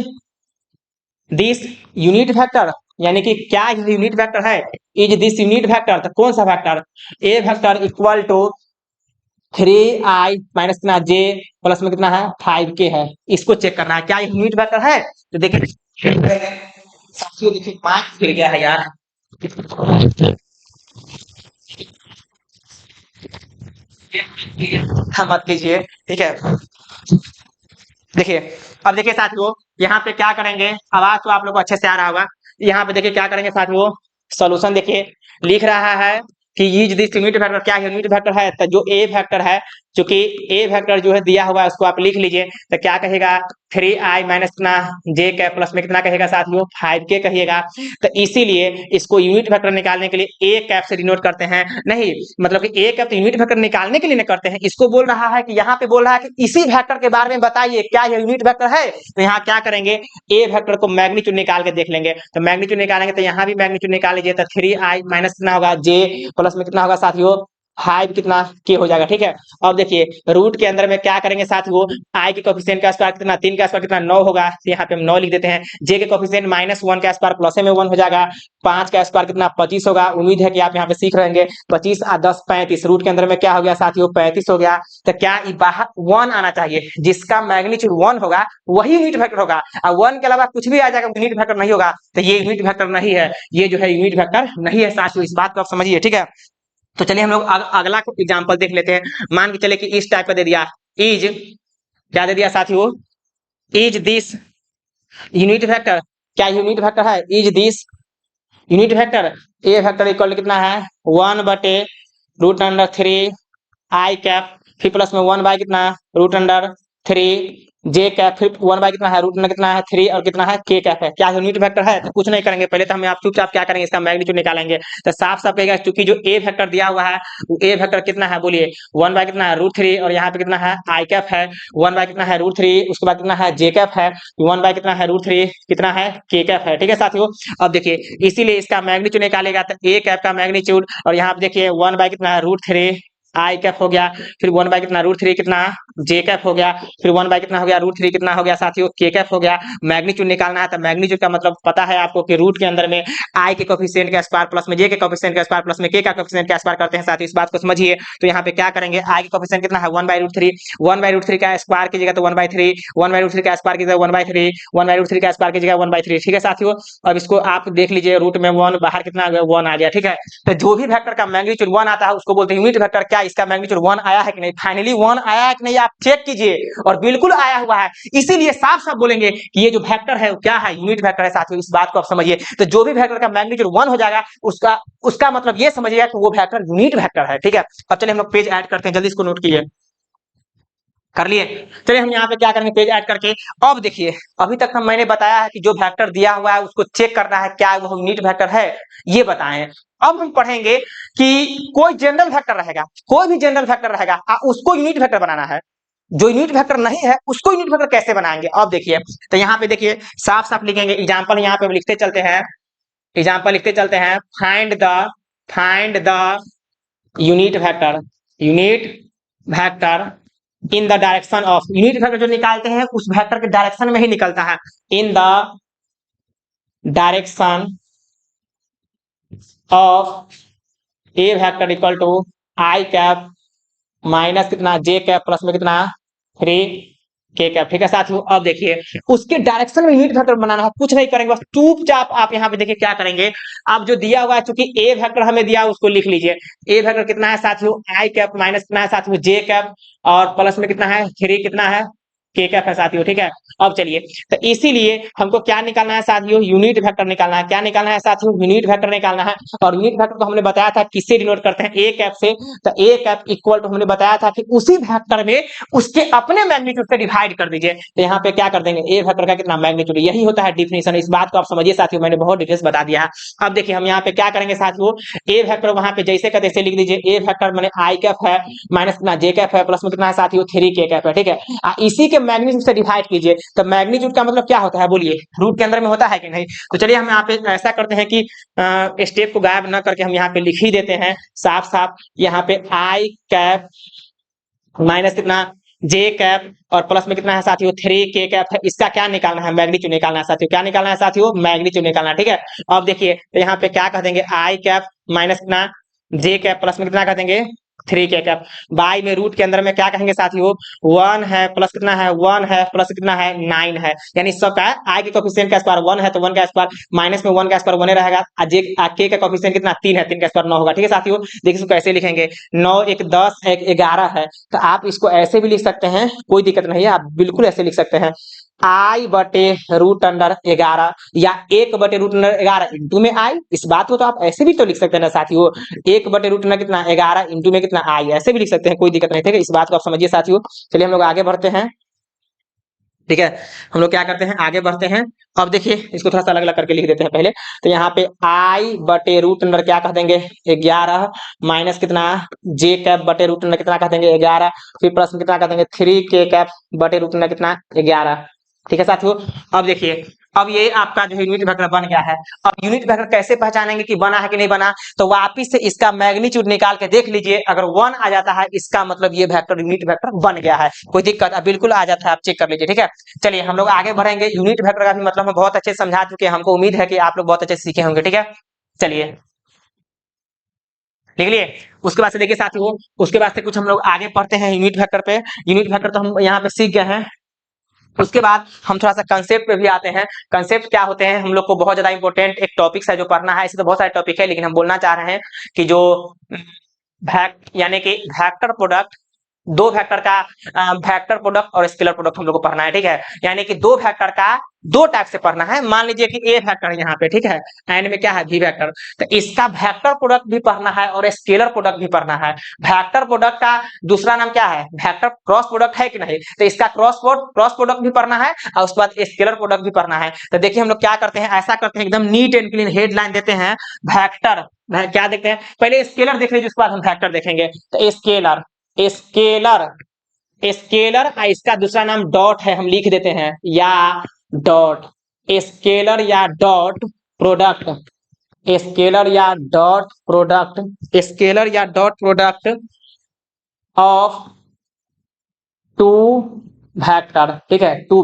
दिस यूनिट वेक्टर, यानी कि क्या ये यूनिट वेक्टर है, इज दिस यूनिट वेक्टर, तो कौन सा vector, A vector equal to 3i minus कितना जे प्लस में कितना है 5k है, इसको चेक करना है क्या ये यूनिट वेक्टर है। तो देखिए साथियों, देखिए मार्क्स गिर गया है यार, मत कीजिए। ठीक है, देखिए अब देखिए साथियों, यहाँ पे क्या करेंगे, आवाज तो आप लोग को अच्छे से आ रहा होगा। यहाँ पे देखिए क्या करेंगे साथियों, सॉल्यूशन देखिए लिख रहा है कि इज दिस यूनिट वेक्टर, क्या यूनिट वेक्टर है, तो जो ए वेक्टर है, चूंकि ए वेक्टर जो है दिया हुआ है उसको आप लिख लीजिए, तो क्या कहेगा 3i माइनस कितना जे के प्लस में कितना कहेगा साथियों 5k कहिएगा। तो इसीलिए इसको यूनिट वेक्टर निकालने के लिए ए कैप से डिनोट करते हैं, नहीं मतलब कि ए कैप तो यूनिट वेक्टर निकालने के लिए नहीं करते हैं, इसको बोल रहा है कि यहाँ पे बोल रहा है कि इसी वेक्टर के बारे में बताइए क्या यह यूनिट वेक्टर है। तो यहाँ क्या करेंगे, ए वेक्टर को मैग्नीट्यूड निकाल के देख लेंगे, तो मैग्नीट्यूड निकालेंगे तो यहाँ भी मैग्नीट्यूड निकाल लीजिए, तो 3i माइनस कितना होगा जे प्लस में कितना होगा साथियों 5 कितना के हो जाएगा। ठीक है, अब देखिए रूट के अंदर में क्या करेंगे साथियों, आई के कोफिशिएंट का स्क्वायर कितना, 3 का स्क्वायर कितना 9 होगा, तो यहाँ पे हम 9 लिख देते हैं। जे के कोफिशिएंट -1 का स्क्वायर प्लस में 1 हो जाएगा, 5 का स्क्वायर कितना 25 होगा। उम्मीद है कि आप यहाँ पे सीख रहेंगे। 25 और 10 35, रूट के अंदर में क्या हो गया साथियों 35 हो गया। तो क्या बाहर 1 आना चाहिए, जिसका मैग्नीट्यूड 1 होगा वही यूनिट वेक्टर होगा, और 1 के अलावा कुछ भी आ जाएगा यूनिट वेक्टर नहीं होगा, तो ये यूनिट वेक्टर नहीं है, ये जो है यूनिट वेक्टर नहीं है साथियों, इस बात को आप समझिए। ठीक है, तो चलिए हम लोग अगला एग्जांपल देख लेते हैं। मान के चले कि इस टाइप का दे दिया, इज क्या दे दिया साथियों, इज दिस यूनिट वेक्टर, क्या यूनिट वेक्टर है, is this unit vector, A vector equal कितना है 1 बटे रूट अंडर 3 आई कैप, फिर प्लस में 1 बाय कितना रूट अंडर 3 जे कैप, फिर 1 बाय कितना है रूट अंडर कितना है 3 और कितना है के कैप है। क्या यूनिट वेक्टर है, तो कुछ नहीं करेंगे, पहले तो हमें आप चुपचाप क्या करेंगे इसका मैग्नीट्यूड निकालेंगे। तो साफ साफ कहेगा क्योंकि जो ए वेक्टर दिया हुआ है वो ए वेक्टर कितना है बोलिए 1 बाय कितना है रूट 3, और यहाँ पे कितना है आई कैप है 1 बाय कितना है रूट 3, उसके बाद कितना है जे कैप है 1 बाय कितना है रूट 3, कितना है के कैप है। ठीक है साथियों, अब देखिए इसीलिए इसका मैग्नीट्यूड निकालेगा, तो ए कैप का मैग्नीट्यूड, और यहाँ पे देखिए 1 बाय कितना है रूट 3 आई कैप हो गया, फिर 1 बाय कितना रूट 3 कितना जे कैप हो गया, फिर 1 बाय कितना हो गया रूट 3 कितना हो गया साथियों के कैप हो गया। मैग्नीट्यूड निकालना है, तो मैग्नीट्यूड का मतलब पता है आपको कि रूट के अंदर में आई के कोफिशिएंट का स्क्वायर प्लस में जे के कोफिशिएंट का स्क्वायर प्लस में के का कोफिशिएंट का स्क्वायर करते हैं साथियों, इस बात को समझिए। तो यहाँ पे क्या करेंगे, आई के कोफिशिएंट कितना है 1 बाय रूट 3, 1 बाय रूट 3 का स्क्वायर कीजिएगा तो 1 बाय 3, 1 बाय रूट 3 का स्क्वायर कीजिएगा 1 बाय 3, 1 बाय रूट 3 का स्क्वायर कीजिएगा 1 बाय 3। ठीक है साथियों, अब इसको आप देख लीजिए, रूट में 1 बाहर कितना आ गया 1 आ गया। ठीक है, तो जो भी वेक्टर का मैग्नीट्यूड 1 आता है उसको बोलते हैं यूनिट वेक्टर। क्या इसका मैग्नीट्यूड 1 आया है कि नहीं, फाइनली 1 आया है कि नहीं, आप चेक कीजिए, और बिल्कुल आया हुआ है, इसीलिए साफ साफ बोलेंगे कि ये जो वेक्टर है वो क्या है, यूनिट वेक्टर है साथियों, इस बात को आप समझिए। तो जो भी वेक्टर का मैग्नीट्यूड 1 हो जाएगा उसका मतलब ये समझिएगा कि वो वेक्टर यूनिट वेक्टर है। ठीक है, अब चलिए हम लोग पेज ऐड करते हैं, जल्दी इसको नोट कीजिए। कर लिए। चलिए हम यहाँ पे क्या करेंगे, पेज ऐड करके। अब देखिए अभी तक हम मैंने बताया है कि जो वेक्टर दिया हुआ है उसको चेक करना है क्या वो यूनिट वेक्टर है, ये बताएं। अब हम पढ़ेंगे कि कोई जनरल वेक्टर रहेगा, कोई भी जनरल वेक्टर रहेगा उसको यूनिट वेक्टर बनाना है। जो यूनिट वेक्टर नहीं है उसको यूनिट वेक्टर कैसे बनाएंगे, अब देखिए। तो यहाँ पे देखिए साफ साफ लिखेंगे एग्जाम्पल, यहाँ पे लिखते चलते हैं, एग्जाम्पल लिखते चलते हैं। Find the unit vector, unit vector in the direction of, unit vector जो निकालते हैं उस वेक्टर के डायरेक्शन में ही निकलता है। In the direction of A vector equal to I cap minus कितना जे कैप प्लस में कितना 3 के कैप। ठीक है साथियों, अब देखिए उसके डायरेक्शन में यूनिट वेक्टर बनाना है, कुछ नहीं करेंगे, बस चुपचाप आप यहाँ पे देखिए क्या करेंगे। अब जो दिया हुआ है चूंकि ए वेक्टर हमें दिया है उसको लिख लीजिए। ए वेक्टर कितना है साथियों, आई कैप माइनस कितना है साथियों जे कैप और प्लस में कितना है 3 कितना है के कैप है साथियों। ठीक है, अब चलिए तो इसीलिए हमको क्या निकालना है साथियों, यूनिट वेक्टर निकालना है। क्या निकालना है साथियों, यूनिट वेक्टर निकालना है। और यूनिट वेक्टर तो हमने बताया था किससे डिनोट करते हैं, ए कैप से। तो ए कैप इक्वल टू हमने बताया था कि उसी वेक्टर में उसके अपने मैग्नीट्यूड से डिवाइड कर दीजिए। तो यहाँ पे क्या कर देंगे, ए वेक्टर का कितना मैग्नीट्यूड, यही होता है डिफिनेशन। इस बात को आप समझिए साथियों, मैंने बहुत डिटेल्स बता दिया है। अब देखिए हम यहाँ पे क्या करेंगे साथियों, ए वेक्टर वहां पे जैसे का तैसे लिख दीजिए। ए वेक्टर मैंने आई कैप है माइनस कितना जे कैप है प्लस में कितना है साथियों 3 के कैप है। ठीक है, इसी के मैग्नीट्यूड से डिवाइड कीजिए। तो मैग्नीट्यूड का मतलब क्या होता है बोलिए, रूट के अंदर में होता है कि नहीं। तो चलिए हम यहाँ पे ऐसा करते हैं कि स्टेप को गायब न करके हम यहाँ पे लिख ही देते हैं साफ साफ। यहाँ पे आई कैप माइनस कितना जे कैप और प्लस में कितना है साथियों 3 के कैप है। इसका क्या निकालना है, मैग्नीट्यूड निकालना है साथियों। क्या निकालना है साथियों, मैग्नीट्यूड निकालना है। ठीक है, अब देखिए तो यहाँ पे क्या कह देंगे, आई कैप माइनस कितना जे कैप प्लस में कितना कह देंगे 3 के कैप। बाई में रूट के अंदर में क्या कहेंगे साथियों, 1 है प्लस कितना है 1 है प्लस कितना है 9 है। यानी सबका आई के कोफिशिएंट का स्क्वायर 1 है तो 1 का स्क्वायर माइनस में 1 का स्क्वायर 1 रहेगा। जे के का कोफिशिएंट कितना 3 है, 3 का स्क्वायर 9 होगा। ठीक है साथियों, देखिए इसको कैसे लिखेंगे, 9 1 10 1 11 है। तो आप इसको ऐसे भी लिख सकते हैं, कोई दिक्कत नहीं है, आप बिल्कुल ऐसे लिख सकते हैं आई बटे रूट अंडर 11 या 1 बटे रूट अंडर 11 इंटू में आई। इस बात को तो आप ऐसे भी तो लिख सकते हैं ना साथियों, 1 बटे रूट अंडर कितना 11 इंटू में कितना आई, ऐसे भी लिख सकते हैं, कोई दिक्कत नहीं। ठीक है, इस बात को आप समझिए साथियों। चलिए हम लोग आगे बढ़ते हैं। ठीक है, हम लोग क्या करते हैं, आगे बढ़ते हैं। अब देखिए इसको थोड़ा सा अलग अलग करके लिख देते हैं पहले। तो यहाँ पे आई बटे रूट अंडर क्या कह देंगे 11 माइनस कितना जे कैप बटे रूट अंडर कितना कह देंगे 11, फिर प्लस में कितना कह देंगे 3 के कैप बटे रूट अंडर कितना 11। ठीक है साथियों, अब देखिए अब ये आपका जो यूनिट वेक्टर बन गया है। अब यूनिट वेक्टर कैसे पहचानेंगे कि बना है कि नहीं बना, तो वापिस से इसका मैग्नीट्यूड निकाल के देख लीजिए। अगर 1 आ जाता है इसका मतलब ये वेक्टर यूनिट वेक्टर बन गया है, कोई दिक्कत बिल्कुल आ जाता है, आप चेक कर लीजिए। ठीक है, चलिए हम लोग आगे बढ़ेंगे। यूनिट वेक्टर का भी मतलब हम बहुत अच्छे से समझा चुके हैं, हमको उम्मीद है कि आप लोग बहुत अच्छे से सीखे होंगे। ठीक है, चलिए लिख लिए। उसके बाद से देखिए साथियों, उसके बाद से कुछ हम लोग आगे पढ़ते हैं यूनिट वेक्टर पे। यूनिट वेक्टर तो हम यहाँ पे सीख गए हैं। उसके बाद हम थोड़ा सा कंसेप्ट पे भी आते हैं। कंसेप्ट क्या होते हैं, हम लोग को बहुत ज्यादा इंपॉर्टेंट एक टॉपिक है जो पढ़ना है। ऐसे तो बहुत सारे टॉपिक है लेकिन हम बोलना चाह रहे हैं कि जो यानी कि वेक्टर प्रोडक्ट, दो वेक्टर का वेक्टर प्रोडक्ट और स्केलर प्रोडक्ट हम लोग को पढ़ना है। ठीक है, यानी कि दो वेक्टर का दो टाइप से पढ़ना है। मान लीजिए कि ए वेक्टर है यहाँ पे, ठीक है, एंड में क्या है बी वेक्टर, तो इसका वेक्टर प्रोडक्ट भी पढ़ना है और स्केलर प्रोडक्ट भी पढ़ना है। वेक्टर प्रोडक्ट का दूसरा नाम क्या है, वेक्टर क्रॉस प्रोडक्ट है कि नहीं, तो इसका क्रॉस प्रोडक्ट भी पढ़ना है और उसके बाद स्केलर प्रोडक्ट भी पढ़ना है। तो देखिए हम लोग क्या करते हैं, ऐसा करते हैं एकदम नीट एंड क्लीन हेडलाइन देते हैं वेक्टर। क्या देखते हैं, पहले स्केलर देख लीजिए उसके बाद हम वेक्टर देखेंगे। तो स्केलर स्केलर स्केलर इसका दूसरा नाम डॉट है, हम लिख देते हैं या डॉट। स्केलर या डॉट प्रोडक्ट, स्केलर या डॉट प्रोडक्ट, स्केलर या dot product of two vector. ठीक है, टू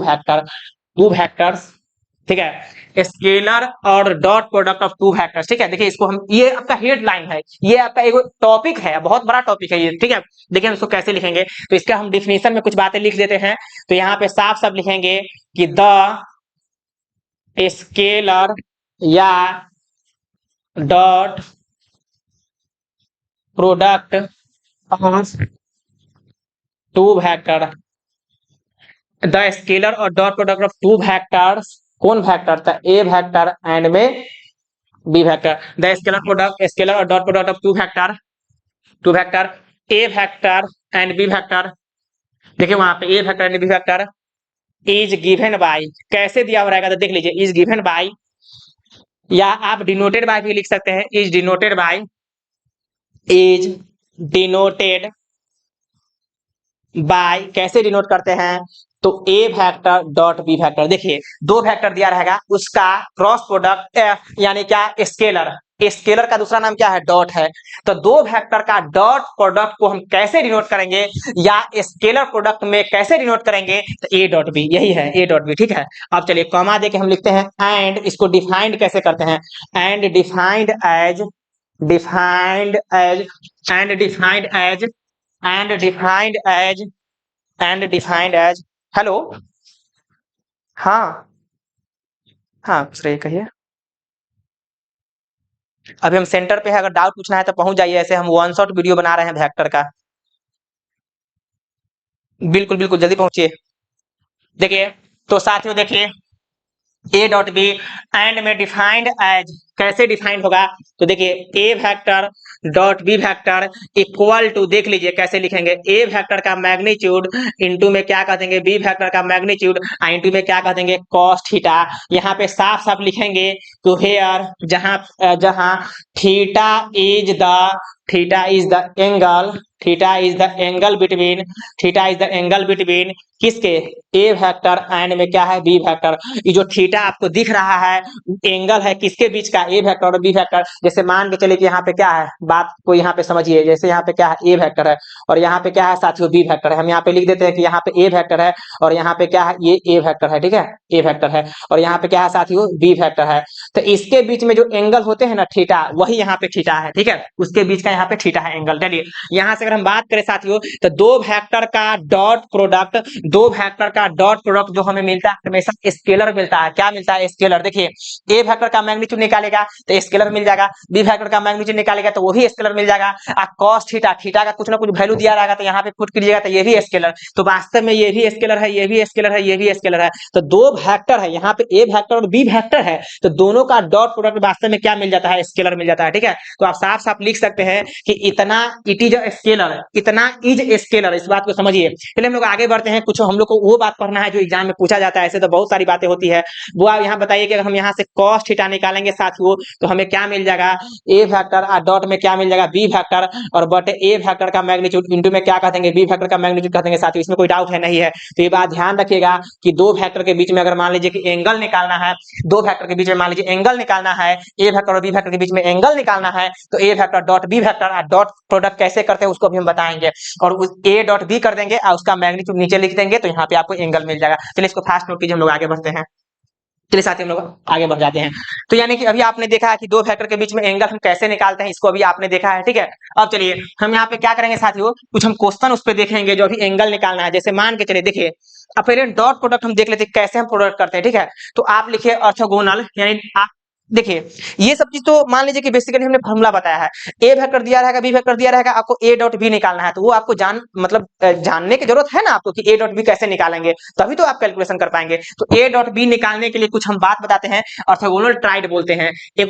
वेक्टर्स। ठीक है, स्केलर और dot product of two vectors. ठीक है, देखिए इसको हम, ये आपका हेडलाइन है, ये आपका एक टॉपिक है, बहुत बड़ा टॉपिक है ये। ठीक है, देखिए हम इसको कैसे लिखेंगे, तो इसका हम डिफिनेशन में कुछ बातें लिख देते हैं। तो यहाँ पे साफ साफ लिखेंगे कि द स्केलर या dot product of two vector, the scalar और dot product of two vectors, कौन वेक्टर था, ए वेक्टर एंड में B vector. The scalar product, scalar और dot product of two vector A vector and B vector देखिए वहां पे A factor B factor is given by कैसे दिया हुआ रहेगा, तो देख लीजिए इज गिवन बाय, या आप डिनोटेड बाय भी लिख सकते हैं, is denoted bye, is denoted bye कैसे डिनोट करते हैं, तो ए फैक्टर डॉट बी फैक्टर। देखिए दो फैक्टर दिया रहेगा, उसका क्रॉस प्रोडक्ट यानी क्या, स्केलर, स्केलर का दूसरा नाम क्या है, डॉट है। तो दो फैक्टर का डॉट प्रोडक्ट को हम कैसे डिनोट करेंगे, या स्केलर प्रोडक्ट में कैसे डिनोट करेंगे, तो ए डॉट बी, यही है ए डॉट बी, ठीक है। अब चलिए कॉमा देके हम लिखते हैं एंड, इसको डिफाइंड कैसे करते हैं, and defined as, defined as, and defined as, and defined as, and defined as, hello, हाँ हाँ श्रेय कहिए। अभी हम सेंटर पे है, अगर डाउट पूछना है तो पहुंच जाइए, ऐसे हम वन शॉट वीडियो बना रहे हैं वेक्टर का। बिल्कुल बिल्कुल जल्दी पहुंचिए। देखिए तो साथियों देखिए ए डॉट बी एंड में डिफाइंड एज कैसे डिफाइंड होगा, तो देखिए A vector dot B vector equal to, देख लीजिए कैसे लिखेंगे, ए वेक्टर का मैग्नीट्यूड इनटू में क्या कह देंगे, बी वेक्टर का मैग्नीट्यूड इनटू में क्या कह देंगे, कॉस थीटा। यहाँ पे साफ साफ लिखेंगे तो हेयर, जहां जहां theta is the, theta is the angle, theta is the angle between, theta is the angle between किसके, ए वेक्टर एंड में क्या है, बी वेक्टर। ये जो थीटा आपको दिख रहा है एंगल है किसके बीच का, ए वेक्टर और बी वेक्टर। जैसे मान के चले कि यहाँ पे क्या है, बात को यहाँ पे समझिए, जैसे यहाँ पे क्या है, ए वेक्टर है और यहाँ पे क्या है साथियों, बी वेक्टर है। हम यहाँ पे लिख देते हैं कि यहाँ पे ए वेक्टर है और यहाँ पे क्या है, ये ए वेक्टर है, ठीक है, ए वेक्टर है और यहाँ पे क्या है साथियों, बी वेक्टर है। तो इसके बीच में जो एंगल होते हैं ना थीटा, वही यहाँ पे थीटा है, ठीक है, उसके बीच का यहाँ पे थीटा है एंगल। चलिए यहाँ से अगर हम बात करें साथियों, तो दो वेक्टर का डॉट प्रोडक्ट, दो वेक्टर का डॉट प्रोडक्ट जो हमें मिलता है हमेशा स्केलर मिलता है। क्या मिलता है, स्केलर। देखिए ए वेक्टर का मैग्नीट्यूड निकालेगा तो स्केलर मिल जाएगा, बी वेक्टर का मैग्नीट्यूड निकालेगा तो वो भी स्केलर मिल जाएगा। कॉस थीटा, थीटा का कुछ ना कुछ वैल्यू दिया रहेगा तो यहाँ पे पुट कीजिएगा तो ये भी स्केलर। तो वास्तव में ये भी स्केलर है, ये भी स्केलर है, ये भी स्केलर है। तो दो वेक्टर है यहाँ पे, ए वेक्टर और बी वेक्टर है, तो दोनों का डॉट प्रोडक्ट वास्तव में क्या मिल जाता है, स्केलर मिल जाता है, ठीक है। तो आप साफ साफ लिख सकते हैं कि इतना इट इज स्केलर, इतना इज स्केलर, इस बात को समझिए। चलिए हम लोग आगे बढ़ते हैं, कुछ हम लोग को वो बात पढ़ना है जो एग्जाम में पूछा जाता है, ऐसे तो बहुत सारी बातें होती है। वो आप यहाँ बताइए कि अगर हम यहाँ से कॉस थीटा निकालेंगे साथियों तो हमें क्या मिल जाएगा, ए वेक्टर और डॉट में क्या मिल जाएगा, बी वेक्टर और बटे ए वेक्टर का मैग्नीट्यूड इनटू में क्या कह देंगे, बी वेक्टर का मैग्नीट्यूड कह देंगे साथियों। इसमें कोई डाउट है नहीं है। तो ये बात ध्यान रखिएगा कि दो वेक्टर के बीच में अगर मान लीजिए कि एंगल निकालना है, दो वेक्टर के बीच में मान लीजिए एंगल निकालना है, ए वेक्टर और बी वेक्टर के बीच में एंगल निकालना है, तो ए वेक्टर डॉट बी वेक्टर और डॉट प्रोडक्ट कैसे करते हैं उसको भी हम बताएंगे। और उस ए डॉट बी कर देंगे और उसका मैग्नीट्यूड नीचे लिख देंगे तो यहाँ पे आपको एंगल मिल जाएगा। चलिए इसको फास्ट नोट कीजिए, हम लोग आगे बढ़ते हैं। चलिए साथियों हम लोग आगे बढ़ जाते हैं। तो यानी कि अभी आपने देखा है कि दो वेक्टर के बीच में एंगल हम कैसे निकालते हैं, इसको अभी आपने देखा है, ठीक है। अब चलिए हम यहाँ पे क्या करेंगे साथियों, कुछ हम क्वेश्चन उस पर देखेंगे जो अभी एंगल निकालना है। जैसे मान के चलिए देखिए, अब पहले डॉट प्रोडक्ट हम देख लेते हैं कैसे हम प्रोडक्ट करते हैं, ठीक है। तो आप लिखिए ऑर्थोगोनल, यानी आप देखिए ये सब चीज तो मान लीजिए कि बेसिकली हमने फॉर्मूला बताया है, ए वेक्टर दिया रहेगा, बी वेक्टर दिया रहेगा, आपको ए डॉट बी निकालना है, तो वो आपको जानने की जरूरत है ना आपको कि ए डॉट बी कैसे निकालेंगे, तभी तो आप कैलकुलेशन कर पाएंगे। तो ए डॉट बी निकालने के लिए कुछ हम बात बताते हैं, ऑर्थोगोनल ट्राइड बोलते हैं। एक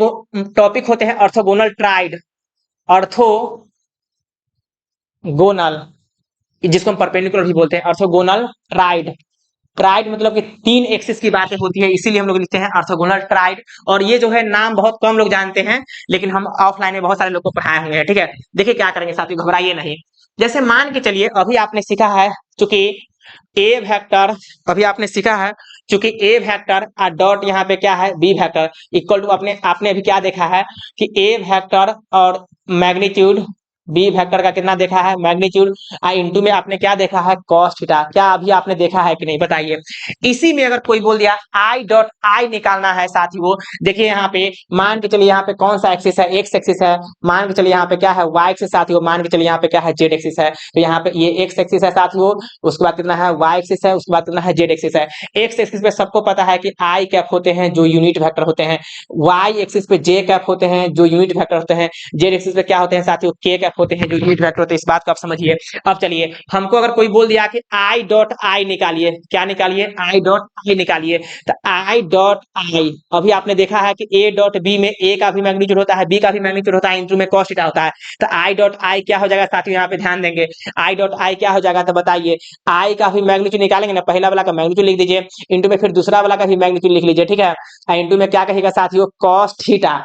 टॉपिक होते हैं ऑर्थोगोनल ट्राइड, ऑर्थोगोनल, जिसको हम परपेंडिकुलर भी बोलते हैं, ऑर्थोगोनल ट्राइड। ट्राइड मतलब कि तीन एक्सिस की बातें होती है, इसीलिए हम लोग लिखते हैं ऑर्थोगोनल ट्राइड। और ये जो है नाम बहुत कम लोग जानते हैं, लेकिन हम ऑफलाइन में बहुत सारे लोग को पढ़ाए हुए हैं, ठीक है। देखिए क्या करेंगे साथियों, घबराइए नहीं। जैसे मान के चलिए अभी आपने सीखा है, चूंकि ए वेक्टर, अभी आपने सीखा है चूंकि ए वेक्टर और डॉट यहाँ पे क्या है, बी वेक्टर इक्वल टू, आपने अभी क्या देखा है कि ए वेक्टर और मैग्नीट्यूड, बी वेक्टर का कितना देखा है, मैग्नीट्यूड, इनटू में आपने क्या देखा है, कॉस थीटा। क्या अभी आपने देखा है कि नहीं, बताइए। इसी में अगर कोई बोल दिया आई डॉट आई निकालना है साथियों, देखिए यहाँ पे मान के चलिए यहाँ पे कौन सा एक्सिस है, एक्स एक्सिस है, मान के चलिए यहाँ पे क्या है, वाई एक्सिस साथियों, मान के चलिए यहाँ पे क्या है, जेड एक्सिस है। तो यहाँ पे ये एक्स एक्सिस है साथियों, उसके बाद कितना है, वाई एक्सिस है, उसके बाद कितना है, जेड एक्सिस है। एक्स एक्सिस पे सबको पता है कि आई कैप होते हैं जो यूनिट वेक्टर होते हैं, वाई एक्सिस पे जे कैप होते हैं जो यूनिट वेक्टर होते हैं, जेड एक्सिस पे क्या होते हैं साथियों, के कैप कैप होते हैं, जो यूनिट वेक्टर होते हैं, इस बात को आप समझिए। अब चलिए, हमको अगर कोई बोल दिया कि आई डॉट आई निकालिए, क्या निकालिए, आई डॉट आई निकालिए, तो आई डॉट आई, अभी आपने देखा है कि ए डॉट बी में ए का भी मैग्नीट्यूड होता है, बी का भी मैग्नीट्यूड होता है, इंटू में cos थीटा होता है। तो आई डॉट आई क्या हो जाएगा साथियों, यहाँ पे ध्यान देंगे, आई डॉट आई क्या हो जाएगा, तो बताइए, आई का भी मैग्नीट्यूड निकालेंगे ना, पहला वाला का मैग्नीट्यूड लिख दीजिए, इंटू में फिर दूसरा वाला का भी मैग्नीट्यूड लिख लीजिए, ठीक है। इंटू में क्या कहेगा साथियों, cos थीटा,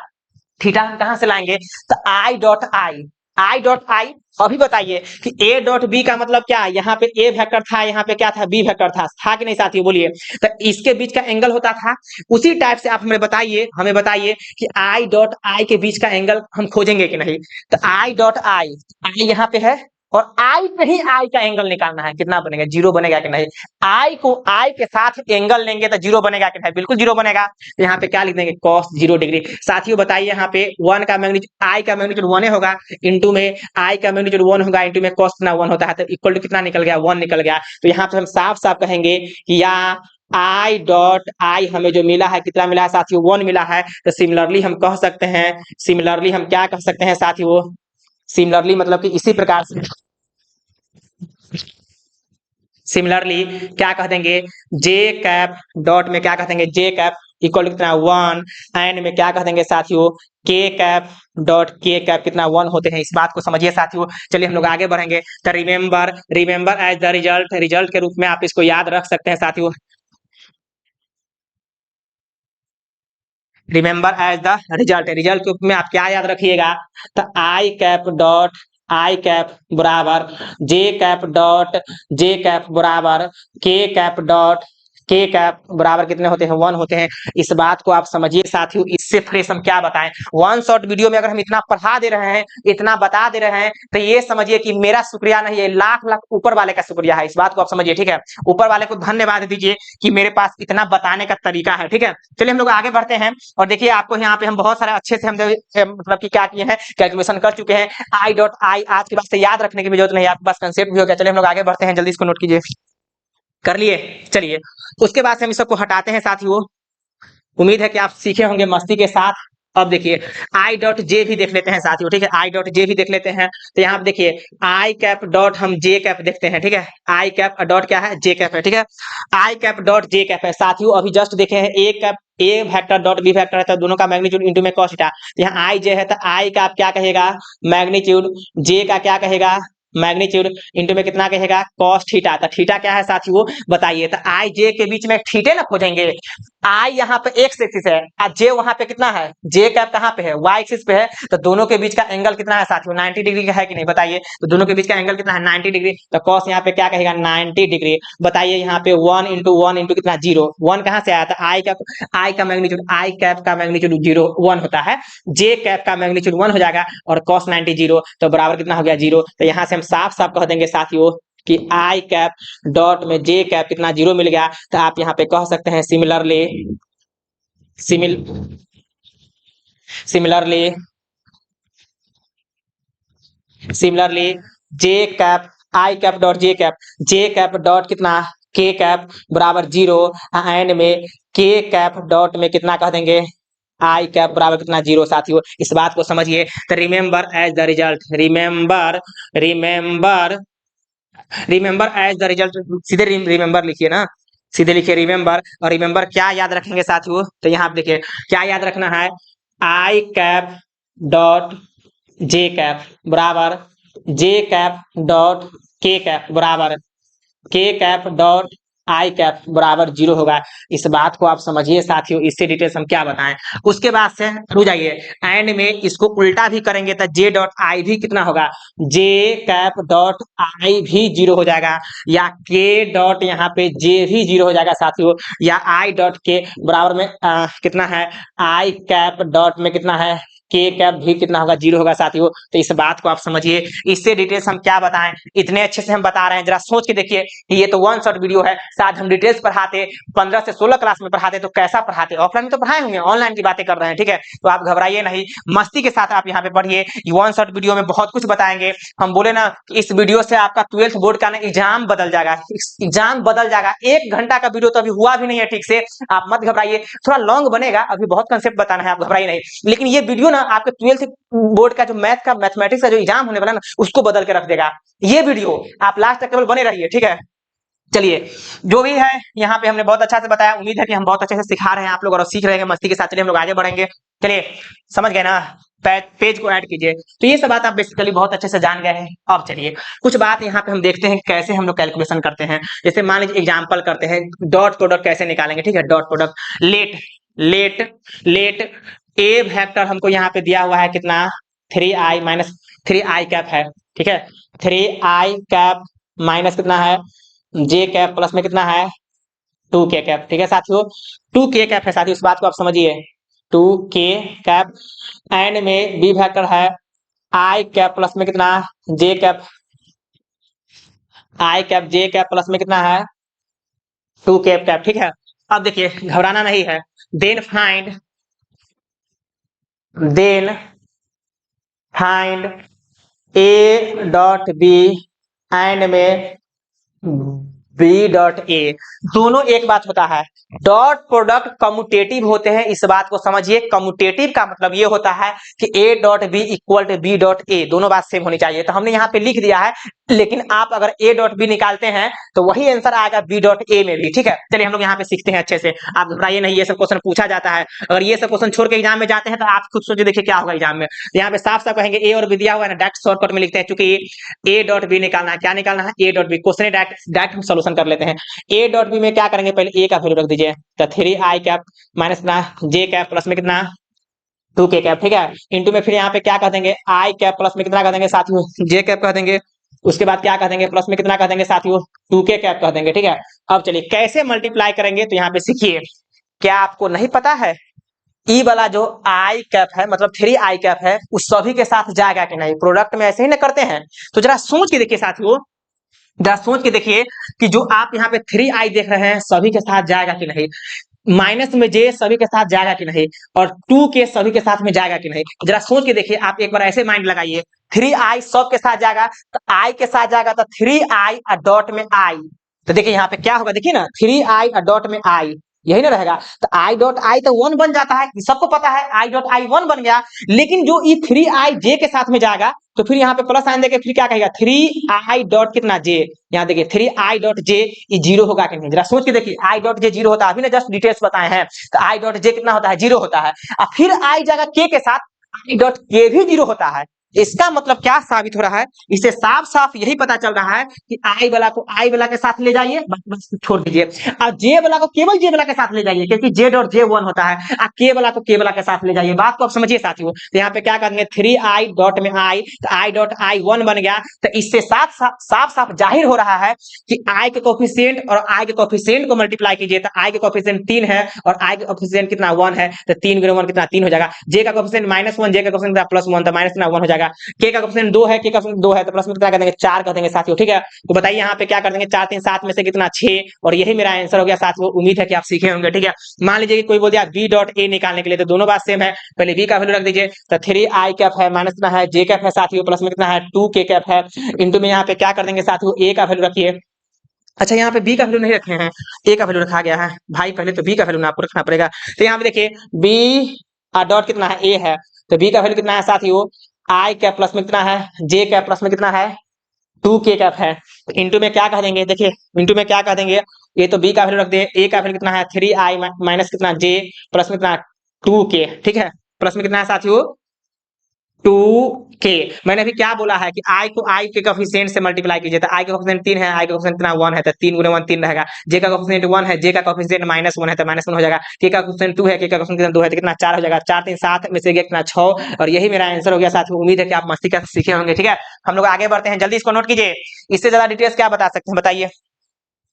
थीटा हम कहां से लाएंगे, तो I dot I, I dot I. अभी बताइए कि ए डॉट बी का मतलब क्या है, यहाँ पे ए वेक्टर था, यहाँ पे क्या था, बी वेक्टर था कि नहीं साथियों, बोलिए। तो इसके बीच का एंगल होता था, उसी टाइप से आप हमें बताइए कि आई डॉट आई के बीच का एंगल हम खोजेंगे कि नहीं। तो आई डॉट आई, आई यहाँ पे है, और आई पे ही आई का एंगल निकालना है, कितना बनेगा, जीरो बनेगा कि नहीं। आई को आई के साथ एंगल लेंगे तो जीरो बनेगा कि नहीं, बिल्कुल जीरो बनेगा। तो यहाँ पे क्या लिख देंगे, cos 0 डिग्री। साथियों बताइए, यहाँ पे 1 का मैग्नीट्यूड, आई का मैग्नीट्यूड 1 होगा, इंटू में आई का मैग्नीट्यूड 1 होगा, इंटू में cos कितना 1 होता है, तो इक्वल टू कितना निकल गया, 1 निकल गया। तो यहाँ पे हम साफ साफ कहेंगे कि या आई डॉट आई हमें जो मिला है, कितना मिला है साथियों, 1 मिला है। तो सिमिलरली हम कह सकते हैं, सिमिलरली हम क्या कह सकते हैं साथियों, सिमिलरली मतलब कि इसी प्रकार से, सिमिलरली क्या कह देंगे, जे कैप डॉट में क्या कह देंगे, जे कैप इक्वल टू कितना 1, एंड में क्या कह देंगे साथियों, के कैप डॉट के कैप कितना 1 होते हैं, इस बात को समझिए साथियों। चलिए हम लोग आगे बढ़ेंगे। तो remember, remember as the result, result के रूप में आप इसको याद रख सकते हैं साथियों, remember as the result, result के रूप में आप क्या याद रखिएगा, तो I cap dot I cap बराबर J cap dot J cap बराबर के कैप डॉट के कैप बराबर कितने होते हैं, 1 होते हैं। इस बात को आप समझिए साथियों, इससे फ्रेश हम क्या बताएं, वन शॉट वीडियो में अगर हम इतना पढ़ा दे रहे हैं, इतना बता दे रहे हैं, तो ये समझिए कि मेरा शुक्रिया नहीं है, लाख लाख ऊपर वाले का शुक्रिया है, इस बात को आप समझिए, ठीक है। ऊपर वाले को धन्यवाद दीजिए कि मेरे पास इतना बताने का तरीका है, ठीक है। चलिए हम लोग आगे बढ़ते हैं, और देखिए आपको यहाँ पे हम बहुत सारे अच्छे से हम मतलब कि क्या किए हैं, कैलकुलेशन कर चुके हैं। आई डॉट आई आज के बाद से याद रखने की भी जरूरत नहीं, आपके पास कंसेप्ट भी हो गया। चलिए हम लोग आगे बढ़ते हैं, जल्दी इसको नोट कीजिए, कर लिए। चलिए उसके बाद से हम इस सबको हटाते हैं साथियों, उम्मीद है कि आप सीखे होंगे मस्ती के साथ। अब देखिए आई डॉट जे भी देख लेते हैं साथियों, ठीक है, आई डॉट जे भी देख लेते हैं। तो यहाँ पे देखिए आई कैप डॉट हम जे कैप देखते हैं, ठीक है, आई कैप डॉट क्या है, जे कैप है, ठीक है। I cap dot J cap है साथियों, अभी जस्ट देखे हैं A cap, A vector dot B vector है, तो दोनों का मैग्नीट्यूड इंटू में cos थीटा। यहाँ आई जे है, तो आई का आप क्या कहेगा, मैग्नीट्यूड, जे का क्या कहेगा, मैग्नीट्यूड, इंटू में कितना कहेगा, cos थीटा। तो थीटा क्या है साथियों, बताइए। तो आई जे के बीच में थीटे ना खोजेंगे, आई यहाँ पे एक्स एक्सिस है और जे वहां पे कितना है, जे कैप कहाँ पे है, वाई एक्सिस पे है। तो दोनों के बीच का एंगल कितना है साथियों, 90 डिग्री का है कि नहीं, बताइए। तो दोनों के बीच का एंगल कितना है, 90 डिग्री। तो cos यहाँ पे क्या कहेगा, 90 डिग्री। बताइए यहाँ पे 1 इंटू कितना, 0, 1 कहाँ से आया था, आई का मैग्नीट्यूड, आई कैप का मैग्नीट्यूड 0 1 होता है, जे कैप का मैग्नीट्यूड 1 हो जाएगा, और cos 90 0, तो बराबर कितना हो गया, 0। तो यहाँ से हम साफ साफ कह देंगे साथियों कि आई कैप डॉट में जे कैप कितना 0 मिल गया। तो आप यहाँ पे कह सकते हैं similarly, similarly similarly J cap I cap dot J cap dot कितना, के कैप बराबर 0, एंड में के कैप डॉट में कितना कह देंगे, आई कैप बराबर कितना, 0 साथियों, इस बात को समझिए। तो remember as the result, remember remember as the result, सीधे रिमेंबर लिखिए ना, सीधे लिखिए रिमेंबर। और रिमेंबर क्या याद रखेंगे साथियों, तो यहाँ पे देखिए क्या याद रखना है, I cap dot J cap बराबर जे कैप डॉट के कैप बराबर K cap dot I cap बराबर 0 होगा। इस बात को आप समझिए साथियों, इससे डिटेल्स हम क्या बताएं। उसके बाद से हो जाइए एंड में इसको उल्टा भी करेंगे तो जे डॉट आई भी कितना होगा, जे कैप डॉट आई भी 0 हो जाएगा, या के डॉट यहाँ पे जे भी 0 हो जाएगा साथियों, या आई डॉट के बराबर में कितना है, आई कैप डॉट में कितना है, के कैप भी कितना होगा, 0 होगा साथियों। तो इस बात को आप समझिए, इससे डिटेल्स हम क्या बताएं, इतने अच्छे से हम बता रहे हैं, जरा सोच के देखिए कि ये तो वन शॉट वीडियो है, शायद हम डिटेल्स पढ़ाते 15 से 16 क्लास में पढ़ाते तो कैसा पढ़ाते, ऑफलाइन में तो पढ़ाए होंगे, ऑनलाइन की बातें कर रहे हैं, ठीक है। तो आप घबराइए नहीं, मस्ती के साथ आप यहाँ पे पढ़िए, वन शॉट वीडियो में बहुत कुछ बताएंगे। हम बोले ना इस वीडियो से आपका 12th बोर्ड का ना एग्जाम बदल जाएगा, एग्जाम बदल जाएगा। 1 घंटा का वीडियो तो अभी हुआ भी नहीं है ठीक से, आप मत घबराइए, थोड़ा लॉन्ग बनेगा, अभी बहुत कंसेप्ट बताना है, आप घबराइए नहीं। लेकिन ये वीडियो ना आपके 12th बोर्ड का जो मैथ का मैथमेटिक्स का जो एग्जाम होने वाला ना उसको बदल के रख देगा ये वीडियो। आप लास्ट तक केवल बने रहिए, ठीक है। चलिए जो भी है यहाँ पे हमने बहुत अच्छा से बताया, उम्मीद है कि हम बहुत अच्छे से सिखा रहे हैं आप लोग और सीख रहे हैं मस्ती के साथ। चलिए हम लोग आगे बढ़ेंगे। चलिए समझ गए ना, पेज को ऐड कीजिए। तो ये सब बात आप बेसिकली बहुत अच्छे से जान गए हैं। अब चलिए कुछ बात यहाँ पे हम देखते हैं कैसे हम लोग कैलकुलेशन करते हैं। जैसे मान लीजिए एग्जांपल करते हैं, डॉट प्रोडक्ट कैसे निकालेंगे, ठीक है। Dot product let let let A vector हमको यहाँ पे दिया हुआ है कितना 3i माइनस 3i कैप है, ठीक है। 3i कैप माइनस कितना है जे कैप प्लस में कितना है 2k कैप, ठीक है साथियों। 2k कैप है साथियों, इस बात को आप समझिए 2k कैप। एंड में बी वेक्टर है i कैप प्लस में कितना J cap, i cap J cap plus में कितना है 2k कैप, ठीक है। अब देखिए घबराना नहीं है। Then find a dot B and में बी डॉट ए। दोनों एक बात होता है, डॉट प्रोडक्ट कम्यूटेटिव होते हैं, इस बात को समझिए। कम्यूटेटिव का मतलब ये होता है कि A dot B equal to B dot A, दोनों बात सेम होनी चाहिए। तो हमने यहाँ पे लिख दिया है, लेकिन आप अगर ए डॉट बी निकालते हैं तो वही आंसर आएगा बी डॉट ए में भी, ठीक है। चलिए हम लोग यहाँ पे सीखते हैं अच्छे से, आप घबराइए नहीं, ये सब क्वेश्चन पूछा जाता है। अगर ये सब क्वेश्चन छोड़ के एग्जाम में जाते हैं तो आप खुद सोचिए देखिए क्या होगा एग्जाम में। यहाँ पे साफ साफ कहेंगे ए और बी दिया हुआ है ना, डायरेक्ट शॉर्टकट में लिखते हैं, क्योंकि ए डॉट बी निकालना है। क्या निकालना है A dot B, question direct हम सोल्यूशन कर लेते हैं। ए डॉट बी में क्या करेंगे, पहले ए का वैल्यू रख दीजिए, तो 3i कैप माइनस कितना जे कैप प्लस में कितना 2k कैप, ठीक है। इंटू में फिर यहाँ पे क्या कह देंगे i कैप प्लस में कितना कह देंगे साथियों जे कैप कह देंगे। उसके बाद क्या कह देंगे प्लस में कितना कह देंगे साथियों 2k कैप कह देंगे, ठीक है। अब चलिए कैसे मल्टीप्लाई करेंगे, तो यहाँ पे सीखिए। क्या आपको नहीं पता है ई वाला जो i कैप है मतलब 3i कैप है उस सभी के साथ जाएगा कि नहीं, प्रोडक्ट में ऐसे ही ना करते हैं। तो जरा सोच के देखिए साथियों, जरा सोच के देखिए कि जो आप यहाँ पे 3i देख रहे हैं सभी के साथ जाएगा कि नहीं, माइनस में जे सभी के साथ जाएगा कि नहीं, और 2k सभी के साथ में जाएगा कि नहीं। जरा सोच के देखिए, आप एक बार ऐसे माइंड लगाइए। 3i सब के साथ जाएगा तो i के साथ जाएगा तो 3i डॉट में i, तो देखिए यहाँ पे क्या होगा, देखिए ना 3i डॉट में i, यही ना रहेगा। तो i डॉट i तो 1 बन जाता है, सबको पता है i डॉट i 1 बन गया। लेकिन जो ये 3i j के साथ में जाएगा तो फिर यहाँ पे प्लस साइन देके फिर क्या कहेगा 3i डॉट कितना j, यहाँ देखिए 3i डॉट j ये 0 होगा कि नहीं, जरा सोच के देखिए। i डॉट j 0 होता है, अभी ना जस्ट डिटेल्स बताए हैं। तो i डॉट j कितना होता है 0 होता है। अब फिर i जाएगा k के साथ, i डॉट k भी 0 होता है। इसका मतलब क्या साबित हो रहा है, इससे साफ साफ यही पता चल रहा है कि i वाला को i वाला के साथ ले जाइए, बस छोड़ दीजिए। और j वाला को केवल j वाला के साथ ले जाइए, क्योंकि j डॉट j 1 होता है। और k वाला को k वाला के साथ ले जाइए, बात को आप समझिए साथियों। तो यहाँ पे क्या करेंगे 3i डॉट में i, तो i डॉट i 1 बन गया। तो इससे साफ साफ जाहिर हो रहा है कि i के कोफिशिएंट और i के कोफिशिएंट को मल्टीप्लाई कीजिए तो i के कोफिशिएंट 3 है और i के कोफिशिएंट कितना 1 है, तो 3 गुना 1 कितना 3 हो जाएगा। j का कोफिशिएंट -1, j का कोफिशिएंट +1 तो माइनस कितना 1 हो जाएगा। k का कोफिशिएंट 2 है, k का कोफिशिएंट 2 है तो प्लस में कितना कर देंगे 4 कर देंगे साथियों, ठीक है। तो बताइए यहाँ पे क्या कर देंगे 4 3 7 में से कितना 6, और यही मेरा आंसर हो गया साथियों। उम्मीद है कि आप सीखे होंगे, ठीक है। मान लीजिए कि कोई बोल दिया b डॉट a निकालने के लिए, तो दोनों बात सेम है। पहले b का वैल्यू रख दीजिए, तो 3i कैप है माइनस कितना है j कैप है साथियों, प्लस में कितना है 2k कैप है। इंटू में यहाँ पे क्या कर देंगे साथियों a का वैल्यू रखिए। अच्छा यहाँ पे b का वैल्यू नहीं रखे हैं, a का वैल्यू रखा गया है भाई, पहले तो b का वैल्यू आपको रखना पड़ेगा। तो यहाँ पे देखिए b डॉट कितना है a है, तो b का वैल्यू कितना है साथियों i कैप प्लस में कितना है j कैप प्लस में कितना है 2k कैप है। तो इंटू में क्या कह देंगे, देखिए इंटू में क्या कह देंगे, ये तो b का वैल्यू रख दे, a का वैल्यू कितना है 3i माइनस कितना j प्लस में कितना 2k, ठीक है। प्लस में कितना है साथियों 2k। मैंने अभी क्या बोला है कि i को i के कोफिशिएंट से मल्टीप्लाई कीजिए, तो i का कोफिशिएंट 3 है, i का कोफिशिएंट कितना 1 है, तो 3 गुना 1 3 रहेगा। j का कोफिशिएंट 1 है, j का कोफिशिएंट -1 है तो -1 हो जाएगा। k का कोफिशिएंट 2 है, k का कोफिशिएंट कितना 2 है तो कितना 4 हो जाएगा। 4 3 7 में से गया कितना 6, और यही मेरा आंसर हो गया साथियों। उम्मीद है कि आप मस्ती का सीखे होंगे, ठीक है। हम लोग आगे बढ़ते हैं, जल्दी इसको नोट कीजिए। इससे ज्यादा डिटेल्स क्या बता सकते हैं बताइए।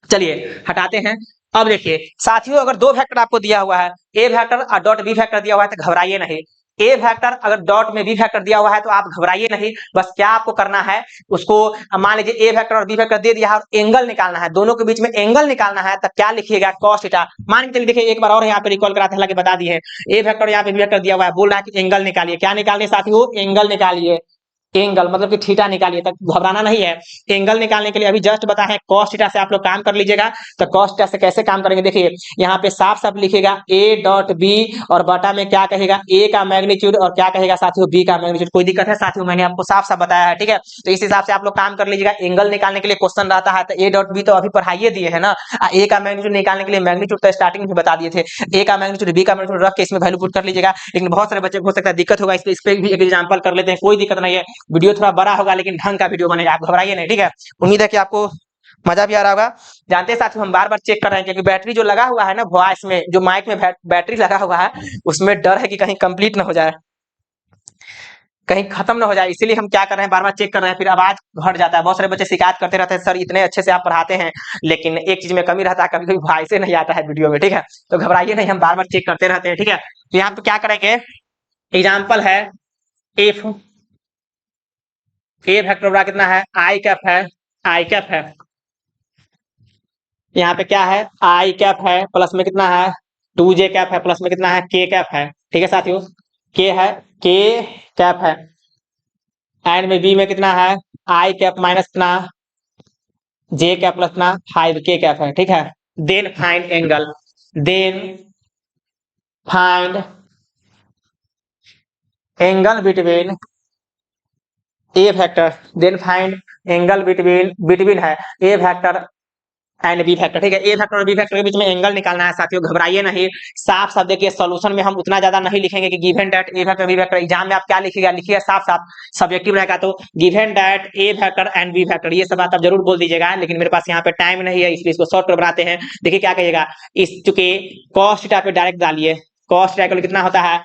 चलिए हटाते हैं। अब देखिए साथियों, अगर दो वेक्टर आपको दिया हुआ है, ए वेक्टर और डॉट बी वेक्टर दिया हुआ है, तो घबराइए नहीं। ए वेक्टर अगर डॉट में बी वेक्टर दिया हुआ है तो आप घबराइए नहीं। बस क्या आपको करना है, उसको मान लीजिए ए वेक्टर और बी वेक्टर दे दिया है और एंगल निकालना है, दोनों के बीच में एंगल निकालना है। तो क्या लिखिएगा cos थीटा। मान के चलिए देखिए एक बार और यहाँ पे रिकॉल कराते हैं, हालांकि बता दिए ए वेक्टर यहाँ पे बी वेक्टर दिया हुआ है, बोल रहा है कि एंगल निकालिए। क्या निकालिए साथियों, एंगल निकालिए। एंगल मतलब कि थीटा निकालिए, तक घबराना नहीं है। एंगल निकालने के लिए अभी जस्ट बताए हैं cos थीटा से आप लोग काम कर लीजिएगा। तो cos थीटा से कैसे काम करेंगे, देखिए यहाँ पे साफ साफ लिखिएगा a डॉट बी और बटा में क्या कहेगा a का मैग्नीट्यूड और क्या कहेगा साथियों b का मैग्नीट्यूड। कोई दिक्कत है साथियों, मैंने आपको साफ साफ बताया है, ठीक है। तो इस हिसाब से आप लोग काम कर लीजिएगा। एंगल निकालने के लिए क्वेश्चन रहता है तो a डॉट बी तो अभी पढ़ाइए दिए है ना, a का मैग्नीट्यूड निकालने के लिए मैग्नीट्यूड तो स्टार्टिंग में बता दिए थे, a का मैग्नीट्यूड b का मैग्नीट्यूड रख के इसमें वैल्यू पुट कर लीजिएगा। लेकिन बहुत सारे बच्चे को हो सकता है दिक्कत होगा, इस पे भी एक एग्जांपल कर लेते हैं, कोई दिक्कत नहीं है। वीडियो थोड़ा बड़ा होगा लेकिन ढंग का वीडियो बनेगा, आप घबराइए नहीं, ठीक है। उम्मीद है कि आपको मजा भी आ रहा होगा। जानते हैं साथियों, हम बार बार चेक कर रहे हैं क्योंकि बैटरी जो लगा हुआ है ना वॉइस में, जो माइक में बैटरी लगा हुआ है उसमें डर है कि कहीं कंप्लीट ना हो जाए, कहीं खत्म ना हो जाए, इसीलिए हम क्या कर रहे हैं बार बार चेक कर रहे हैं, फिर आवाज घट जाता है। बहुत सारे बच्चे शिकायत करते रहते हैं सर इतने अच्छे से आप पढ़ाते हैं लेकिन एक चीज में कमी रहता है, कभी कभी वॉइस से नहीं आता है वीडियो में, ठीक है। तो घबराइए नहीं, हम बार बार चेक करते रहते हैं, ठीक है। तो यहाँ पे क्या करेंगे, एग्जाम्पल है एफ ए वेक्टर बड़ा कितना है आई कैप है, आई कैप है, यहाँ पे क्या है आई कैप है प्लस में कितना है 2j कैप है प्लस में कितना है k कैप है, ठीक है साथियों। k है k कैप है एंड में b में कितना है आई कैप माइनस कितना j कैप प्लस कितना 5k कैप है, ठीक है। Then find angle, then find angle between A factor, then find angle between है ए फैक्टर एंड बी फैक्टर, ठीक है। ए फैक्टर और बी फैक्टर के बीच में एंगल निकालना है साथियों, घबराइए नहीं। साफ साफ देखिए सॉल्यूशन में हम उतना ज्यादा नहीं लिखेंगे कि given that A factor B factor, exam में आप क्या लिखिएगा, लिखिएगा साफ साफ सब्जेक्टिव रहेगा तो given that A factor and B factor, ये सब बात आप जरूर बोल दीजिएगा। लेकिन मेरे पास यहाँ पे टाइम नहीं है इसलिए इसको शॉर्ट कर बनाते हैं। देखिए क्या कहिएगा, इस चूंकि cos थीटा पे डायरेक्ट डालिए, cos थीटा कितना होता है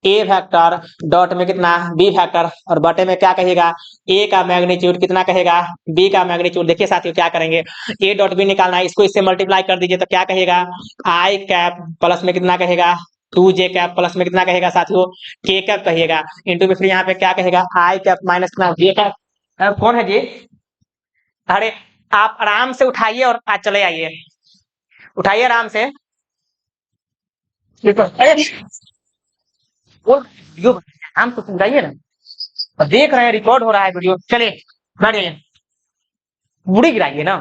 ए फैक्टर डॉट में कितना बी फैक्टर और बटे में क्या कहेगा ए का मैग्नीट्यूड कितना कहेगा बी का मैग्नीट्यूड। देखिए साथियों क्या करेंगे, ए डॉट बी निकालना है, इसको इससे मल्टीप्लाई कर दीजिए तो क्या कहेगा आई कैप प्लस में कितना कहेगा 2j कैप प्लस में कितना कहेगा साथियों k कैप कहिएगा इंटू में फिर यहाँ पे क्या कहेगा आई कैप माइनस कितना j कैप। कौन है जी, अरे आप आराम से उठाइए और आज चले आइए, उठाइए आराम से। वो वीडियो हम तो समझाइए ना, देख रहे हैं रिकॉर्ड हो रहा है वीडियो, चलिए बैठिए, बुढ़ी गिराइए ना,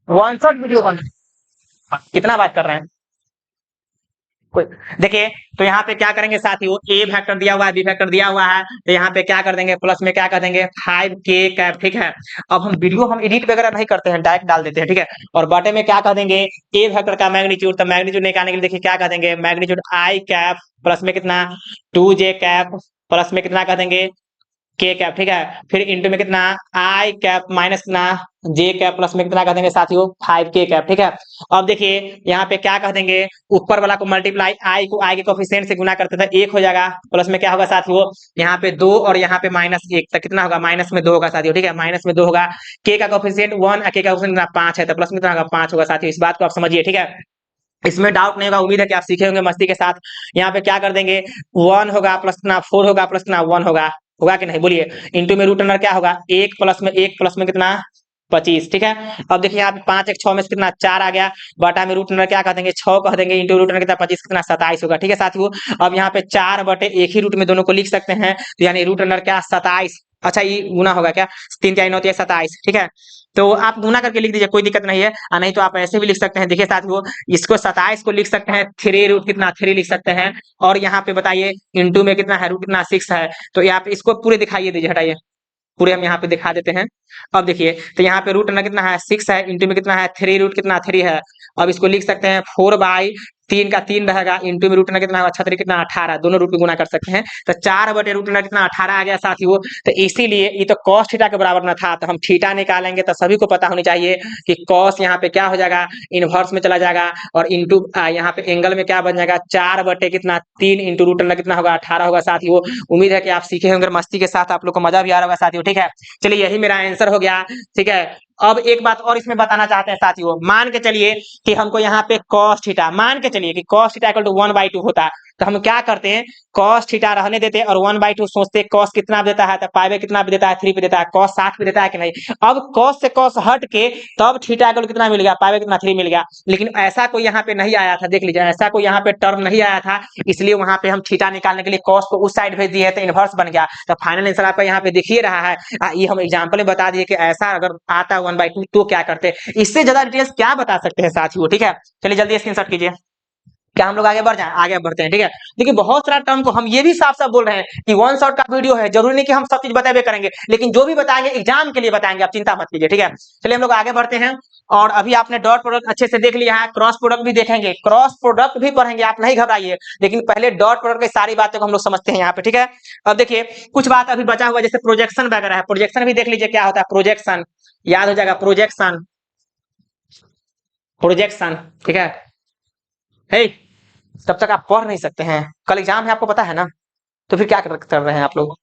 वन शॉट वीडियो बन, कितना बात कर रहे हैं कोई। देखिए तो यहाँ पे क्या करेंगे साथियों, ए फैक्टर दिया हुआ है बी फैक्टर दिया हुआ है तो यहाँ पे क्या कर देंगे प्लस में क्या कर देंगे 5k कैप, ठीक है। अब हम वीडियो हम एडिट वगैरह नहीं करते हैं, डायरेक्ट डाल देते हैं, ठीक है। और बटे में क्या कर देंगे ए फैक्टर का मैग्नीट्यूड, तो मैग्नीट्यूड निकालने के लिए देखिए क्या कर देंगे मैग्नीट्यूड आई कैप प्लस में कितना 2j कैप प्लस में कितना कर देंगे k कैप, ठीक है। फिर इंटू में कितना आई कैप माइनस कितना j कैप प्लस में कितना कर देंगे साथियों 5k कैप, ठीक है। अब देखिए यहाँ पे क्या कर देंगे ऊपर वाला को मल्टीप्लाई आई को आई के कोफिशिएंट से गुना करते थे 1 हो जाएगा प्लस में क्या होगा साथियों यहाँ पे 2 और यहाँ पे -1 तक कितना होगा -2 होगा साथियों, ठीक है। -2 होगा, k का कोफिशिएंट 1 k का कोफिशिएंट 5 है तो प्लस में कितना होगा 5 होगा साथियों। इस बात को आप समझिए, ठीक है। इसमें डाउट नहीं होगा, उम्मीद है कि आप सीखे होंगे मस्ती के साथ। यहाँ पे क्या कर देंगे 1 होगा प्लस कितना 4 होगा प्लस कितना 1 होगा, होगा कि नहीं बोलिए। इंटू में रूट अंडर क्या होगा 1 प्लस में कितना 25, ठीक है। अब देखिए यहाँ पे 5 1 6 में से कितना 4 आ गया, बटा में रूट अंडर क्या कह देंगे 6 कह देंगे इंटू रूट अंडर कितना 25 कितना 27 होगा, ठीक है साथियों। अब यहाँ पे 4 बटे एक ही रूट में दोनों को लिख सकते हैं तो यानी रूट अंडर क्या 27, अच्छा ये गुना होगा क्या 3 4 9 27, ठीक है। तो आप गुना करके लिख दीजिए कोई दिक्कत नहीं है, नहीं तो आप ऐसे भी लिख सकते हैं। देखिए साथियों इसको 27 को लिख सकते हैं 3 रूट कितना 3 लिख सकते हैं और यहाँ पे बताइए इंटू में कितना है रूट कितना 6 है तो यहाँ पे इसको पूरे दिखाइए दीजिए, हटाइए पूरे हम यहाँ पे दिखा देते हैं। अब देखिए तो यहाँ पे रूट अंडर कितना है 6 है इंटू में कितना है 3 रूट कितना 3 है। अब इसको लिख सकते हैं 4/3 का 3 रहेगा इंटू में रूट अंडर कितना होगा 6 कितना 18, दोनों रूट में गुना कर सकते हैं तो 4 बटे रूट अंडर कितना 18 आ गया साथियों। तो इसीलिए ये तो cos थीटा के बराबर न था तो हम थीटा निकालेंगे तो सभी को पता होनी चाहिए कि cos यहाँ पे क्या हो जाएगा इनवर्स में चला जाएगा और इंटू यहाँ पे एंगल में क्या बन जाएगा 4 बटे कितना 3 इंटू रूट अंडर कितना होगा 18 होगा साथियों। उम्मीद है कि आप सीखे होंगे, मस्ती के साथ आप लोग को मजा भी आ रहा होगा साथियों, ठीक है। चलिए यही मेरा आंसर हो गया, ठीक है। अब एक बात और इसमें बताना चाहते हैं साथियों, मान के चलिए कि हमको यहाँ पे cos थीटा, मान के चलिए कि cos थीटा इक्वल टू 1/2 होता है तो हम क्या करते हैं, cos थीटा रहने देते हैं और 1/2 सोचते हैं cos कितना देता है, तो पाई बाय कितना भी देता है, 3 पे देता है, cos 60 पे देता है कि नहीं। अब cos से cos हट के तब थीटा इक्वल कितना मिल गया, पाई बाय कितना 3 मिल गया। लेकिन ऐसा कोई यहाँ पे नहीं आया था, देख लीजिए ऐसा कोई यहाँ पे टर्म नहीं आया था, इसलिए वहां पे हम थीटा निकालने के लिए cos को उस साइड भेज दिए तो इनवर्स बन गया। तो फाइनल आंसर आपका यहाँ पे दिखिए रहा है। ये हम एग्जाम्पल में बता दिए कि ऐसा अगर आता 1/2 तो क्या करते, इससे ज्यादा डिटेल्स क्या बता सकते हैं साथियों। ठीक है, चलिए जल्दी स्क्रीनशॉट कीजिए। क्या हम लोग आगे बढ़ जाएं, आगे बढ़ते हैं। ठीक है, देखिए बहुत सारा टर्म को हम ये भी साफ साफ बोल रहे हैं कि वन शॉट का वीडियो है, जरूरी नहीं कि हम सब चीज बताए करेंगे, लेकिन जो भी बताएंगे एग्जाम के लिए बताएंगे, आप चिंता मत कीजिए। ठीक है, चलिए हम लोग आगे बढ़ते हैं। और अभी आपने डॉट प्रोडक्ट अच्छे से देख लिया है, क्रॉस प्रोडक्ट भी देखेंगे, क्रॉस प्रोडक्ट भी पढ़ेंगे, आप नहीं घबराइए, लेकिन पहले डॉट प्रोडक्ट की सारी बातों को हम लोग समझते हैं यहाँ पे। ठीक है, अब देखिए कुछ बात अभी बचा हुआ जैसे प्रोजेक्शन वगैरह है, प्रोजेक्शन भी देख लीजिए क्या होता है, प्रोजेक्शन याद हो जाएगा, प्रोजेक्शन प्रोजेक्शन। ठीक है, हे तब तक आप पढ़ नहीं सकते हैं, कल एग्जाम है आपको पता है ना, तो फिर क्या कर रहे हैं आप लोग।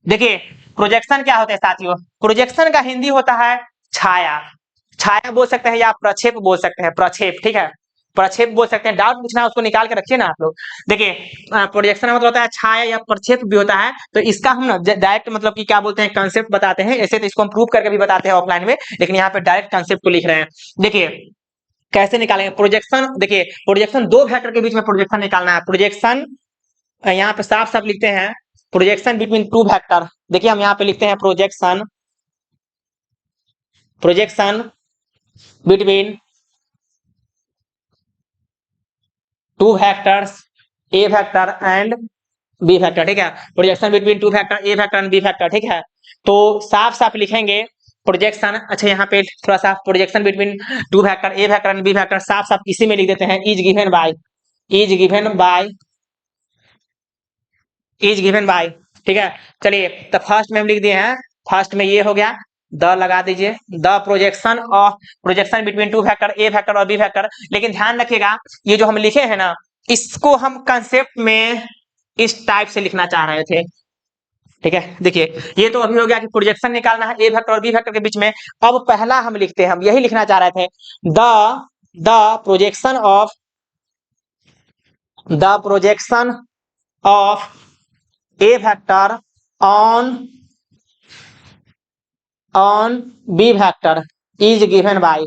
देखिए प्रोजेक्शन क्या होता है साथियों, प्रोजेक्शन का हिंदी होता है छाया, छाया बोल सकते हैं या प्रक्षेप बोल सकते हैं, प्रक्षेप। ठीक है, प्रक्षेप बोल सकते हैं, डाउट पूछना है उसको निकाल के रखिए ना आप लोग। देखिए प्रोजेक्शन मतलब होता है छाया या प्रक्षेप भी होता है, तो इसका हम ना डायरेक्ट मतलब कि क्या बोलते हैं, कंसेप्ट बताते हैं। ऐसे तो इसको हम प्रूव करके भी बताते हैं ऑफलाइन में, लेकिन यहाँ पे डायरेक्ट कंसेप्ट को लिख रहे हैं। देखिए कैसे निकालेंगे प्रोजेक्शन, देखिए प्रोजेक्शन दो वेक्टर के बीच में प्रोजेक्शन निकालना है, प्रोजेक्शन यहाँ पे साफ साफ लिखते हैं प्रोजेक्शन बिटवीन टू वेक्टर। देखिए हम यहाँ पे लिखते हैं projection, projection between two vectors A vector and B vector. ठीक है, projection between two vector A vector and B vector. ठीक है, तो साफ साफ लिखेंगे प्रोजेक्शन, अच्छा यहाँ पे थोड़ा सा projection between two vector A vector and B vector साफ साफ इसी में लिख देते हैं, is given by, is given by, is given by. ठीक है, चलिए तो फर्स्ट में हम लिख दिए हैं, फर्स्ट में ये हो गया, द लगा दीजिए, the projection of, projection between two vector A vector और बी वेक्टर। लेकिन ध्यान रखिएगा ये जो हम लिखे हैं ना, इसको हम कंसेप्ट में इस टाइप से लिखना चाह रहे थे। ठीक है, देखिए ये तो अभी हो गया कि प्रोजेक्शन निकालना है ए वेक्टर और बी वेक्टर के बीच में। अब पहला हम लिखते हैं, हम यही लिखना चाह रहे थे, the projection of, the projection of A vector on B vector is given by.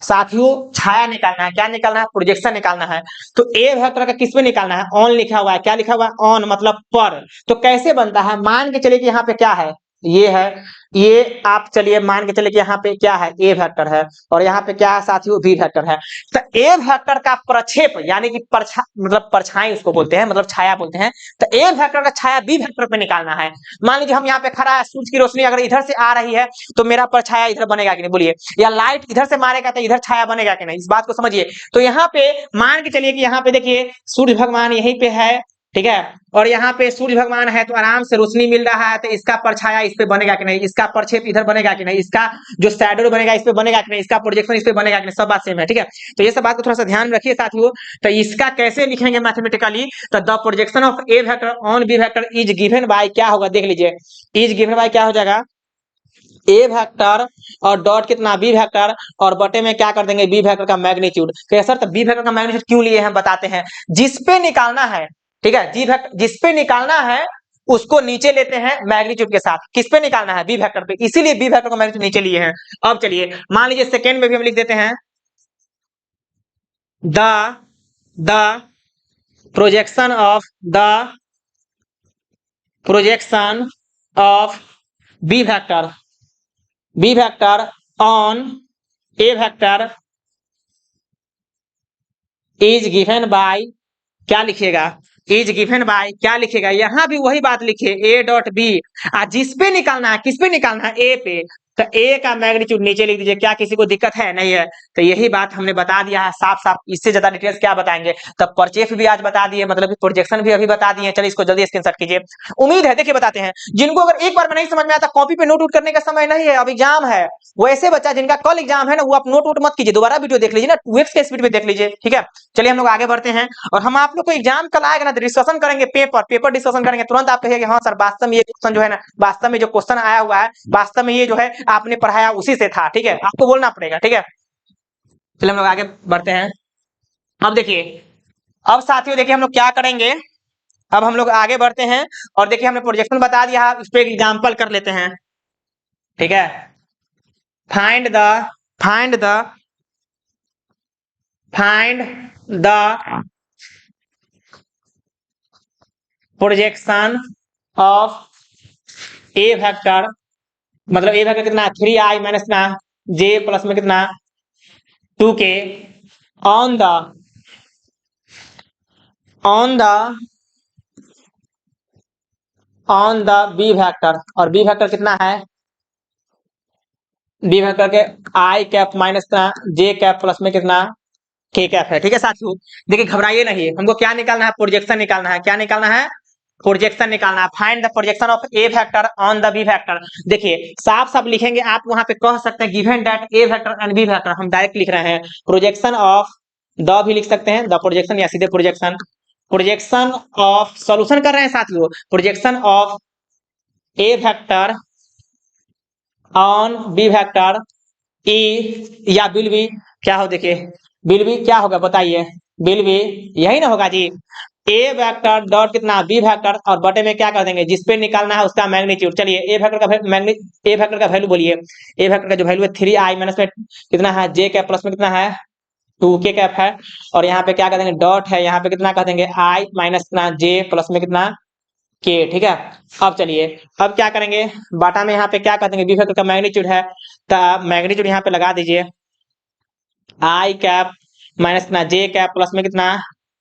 साथियों छाया निकालना है, क्या निकालना है, प्रोजेक्शन निकालना है। तो ए वेक्टर का किस पे निकालना है, ऑन लिखा हुआ है, क्या लिखा हुआ है, ऑन मतलब पर। तो कैसे बनता है, मान के चलिए कि यहाँ पे क्या है, ये है, ये आप चलिए मान के चलिए कि यहाँ पे क्या है, ए वेक्टर है, और यहाँ पे क्या है साथियों, बी वेक्टर है। तो ए वेक्टर का प्रक्षेप यानी कि मतलब परछाई उसको बोलते हैं, मतलब छाया बोलते हैं। तो ए वेक्टर का छाया बी वेक्टर पे निकालना है। मान लीजिए हम यहाँ पे खड़ा है, सूरज की रोशनी अगर इधर से आ रही है तो मेरा परछाया इधर बनेगा कि नहीं, बोलिए, या लाइट इधर से मारेगा तो इधर छाया बनेगा कि नहीं, इस बात को समझिए। तो यहाँ पे मान के चलिए कि यहाँ पे देखिए सूर्य भगवान यहीं पे है, ठीक है, और यहाँ पे सूर्य भगवान है तो आराम से रोशनी मिल रहा है, तो इसका परछाया इस पे बनेगा कि नहीं, इसका प्रक्षेप इधर बनेगा कि नहीं, इसका जो शैडो बनेगा इस पे बनेगा कि नहीं, इसका प्रोजेक्शन इस पे बनेगा कि नहीं, सब बात सेम है। ठीक है, तो ये सब बात को थोड़ा सा ध्यान में रखिए साथियों। तो इसका कैसे लिखेंगे मैथमेटिकली, तो the projection of A vector on B vector is given by, क्या होगा देख लीजिए, इज गिवन बाय क्या हो जाएगा, ए वेक्टर और डॉट कितना बी वेक्टर, और बटे में क्या कर देंगे, बी वेक्टर का मैग्नीट्यूड। तो सर तो बी वेक्टर का मैग्नीट्यूड क्यों लिए हैं बताते हैं, जिस पे निकालना है, ठीक है, जी वेक्टर जिस पे निकालना है उसको नीचे लेते हैं मैग्नीट्यूड के साथ, किस पे निकालना है, बी वेक्टर पे, इसीलिए बी वेक्टर का मैग्नीट्यूड नीचे लिए हैं। अब चलिए मान लीजिए सेकेंड में भी हम लिख देते हैं, the projection of, the projection of B vector, B vector on A vector is given by, क्या लिखिएगा, इज गिवन बाय क्या लिखिएगा, यहां भी वही बात लिखिए, ए डॉट बी, जिस पे निकालना है, किस पे निकालना है, ए पे, तो ए का मैग्नीट्यूड नीचे लिख दीजिए। क्या किसी को दिक्कत है, नहीं है, तो यही बात हमने बता दिया है साफ साफ, इससे ज्यादा डिटेल्स क्या बताएंगे। तब परचेप भी आज बता दिए, मतलब कि प्रोजेक्शन भी अभी बता दिए। चलिए इसको जल्दी स्क्रीनशॉट कीजिए। उम्मीद है देखिए बताते हैं, जिनको अगर एक बार में नहीं समझ में आता, कॉपी पे नोट आउट करने का समय नहीं है, अब एग्जाम है। वैसे बच्चा जिनका कल एग्जाम है ना, वो आप नोट आउट मत कीजिए, दोबारा वीडियो देख लीजिए ना, 2x के स्पीड में देख लीजिए। ठीक है, चलिए हम लोग आगे बढ़ते हैं, और हम आप लोग को एग्जाम कल आएगा ना, डिस्कशन करेंगे, पेपर डिस्कशन करेंगे, तुरंत आप कहिए कि हाँ सर वास्तव में ये क्वेश्चन जो है ना, वास्तव में जो क्वेश्चन आया हुआ है, वास्तव में ये जो है आपने पढ़ाया उसी से था। ठीक है, आपको बोलना पड़ेगा। ठीक है, चलिए हम लोग आगे बढ़ते हैं। अब देखिए, अब साथियों देखिए हम लोग क्या करेंगे, अब हम लोग आगे बढ़ते हैं और देखिए हमने प्रोजेक्शन बता दिया, इस पे एग्जांपल कर लेते हैं। ठीक है, find the find the find the projection of A vector, मतलब ए वेक्टर कितना 3i माइनस कितना j प्लस में कितना 2k on the on the on the B vector, और बी वेक्टर कितना है, बी वेक्टर के आई कैप माइनस कितना जे कैप प्लस में कितना के कैप है। ठीक है साथियों, देखिए घबराइए नहीं, हमको क्या निकालना है, प्रोजेक्शन निकालना है। क्या निकालना है, प्रोजेक्शन निकालना है। Find the projection of A vector on the B vector. देखिए साफ साफ लिखेंगे, आप वहां पे कह सकते हैं given that A vector and B vector, हम डायरेक्ट लिख रहे हैं प्रोजेक्शन ऑफ द भी लिख सकते हैं, द प्रोजेक्शन या सीधे प्रोजेक्शन, प्रोजेक्शन ऑफ सॉल्यूशन कर रहे हैं साथियों, projection of A vector on B vector ई या विल बी क्या हो, देखिए विल बी क्या होगा बताइए, विल बी यही ना होगा जी, ए वेक्टर डॉट कितना बी वेक्टर और बटे में क्या कर देंगे, जिसपे निकालना है उसका मैग्नीट्यूड। चलिए ए वेक्टर का ए वेक्टर का वैल्यू बोलिए, ए वेक्टर का जो वैल्यू है 3i माइनस में कितना है जे कैप प्लस में कितना है 2k कैप है, और यहाँ पे क्या कर देंगे डॉट है, यहाँ पे कितना कर देंगे i माइनस कितना जे प्लस में कितना के। ठीक है, अब चलिए अब क्या करेंगे, बाटा में यहाँ पे क्या कर देंगे, बी वेक्टर का मैग्नीट्यूड है, तो मैग्नीट्यूड यहाँ पे लगा दीजिए आई कैप माइनस कितना जे कैप प्लस में कितना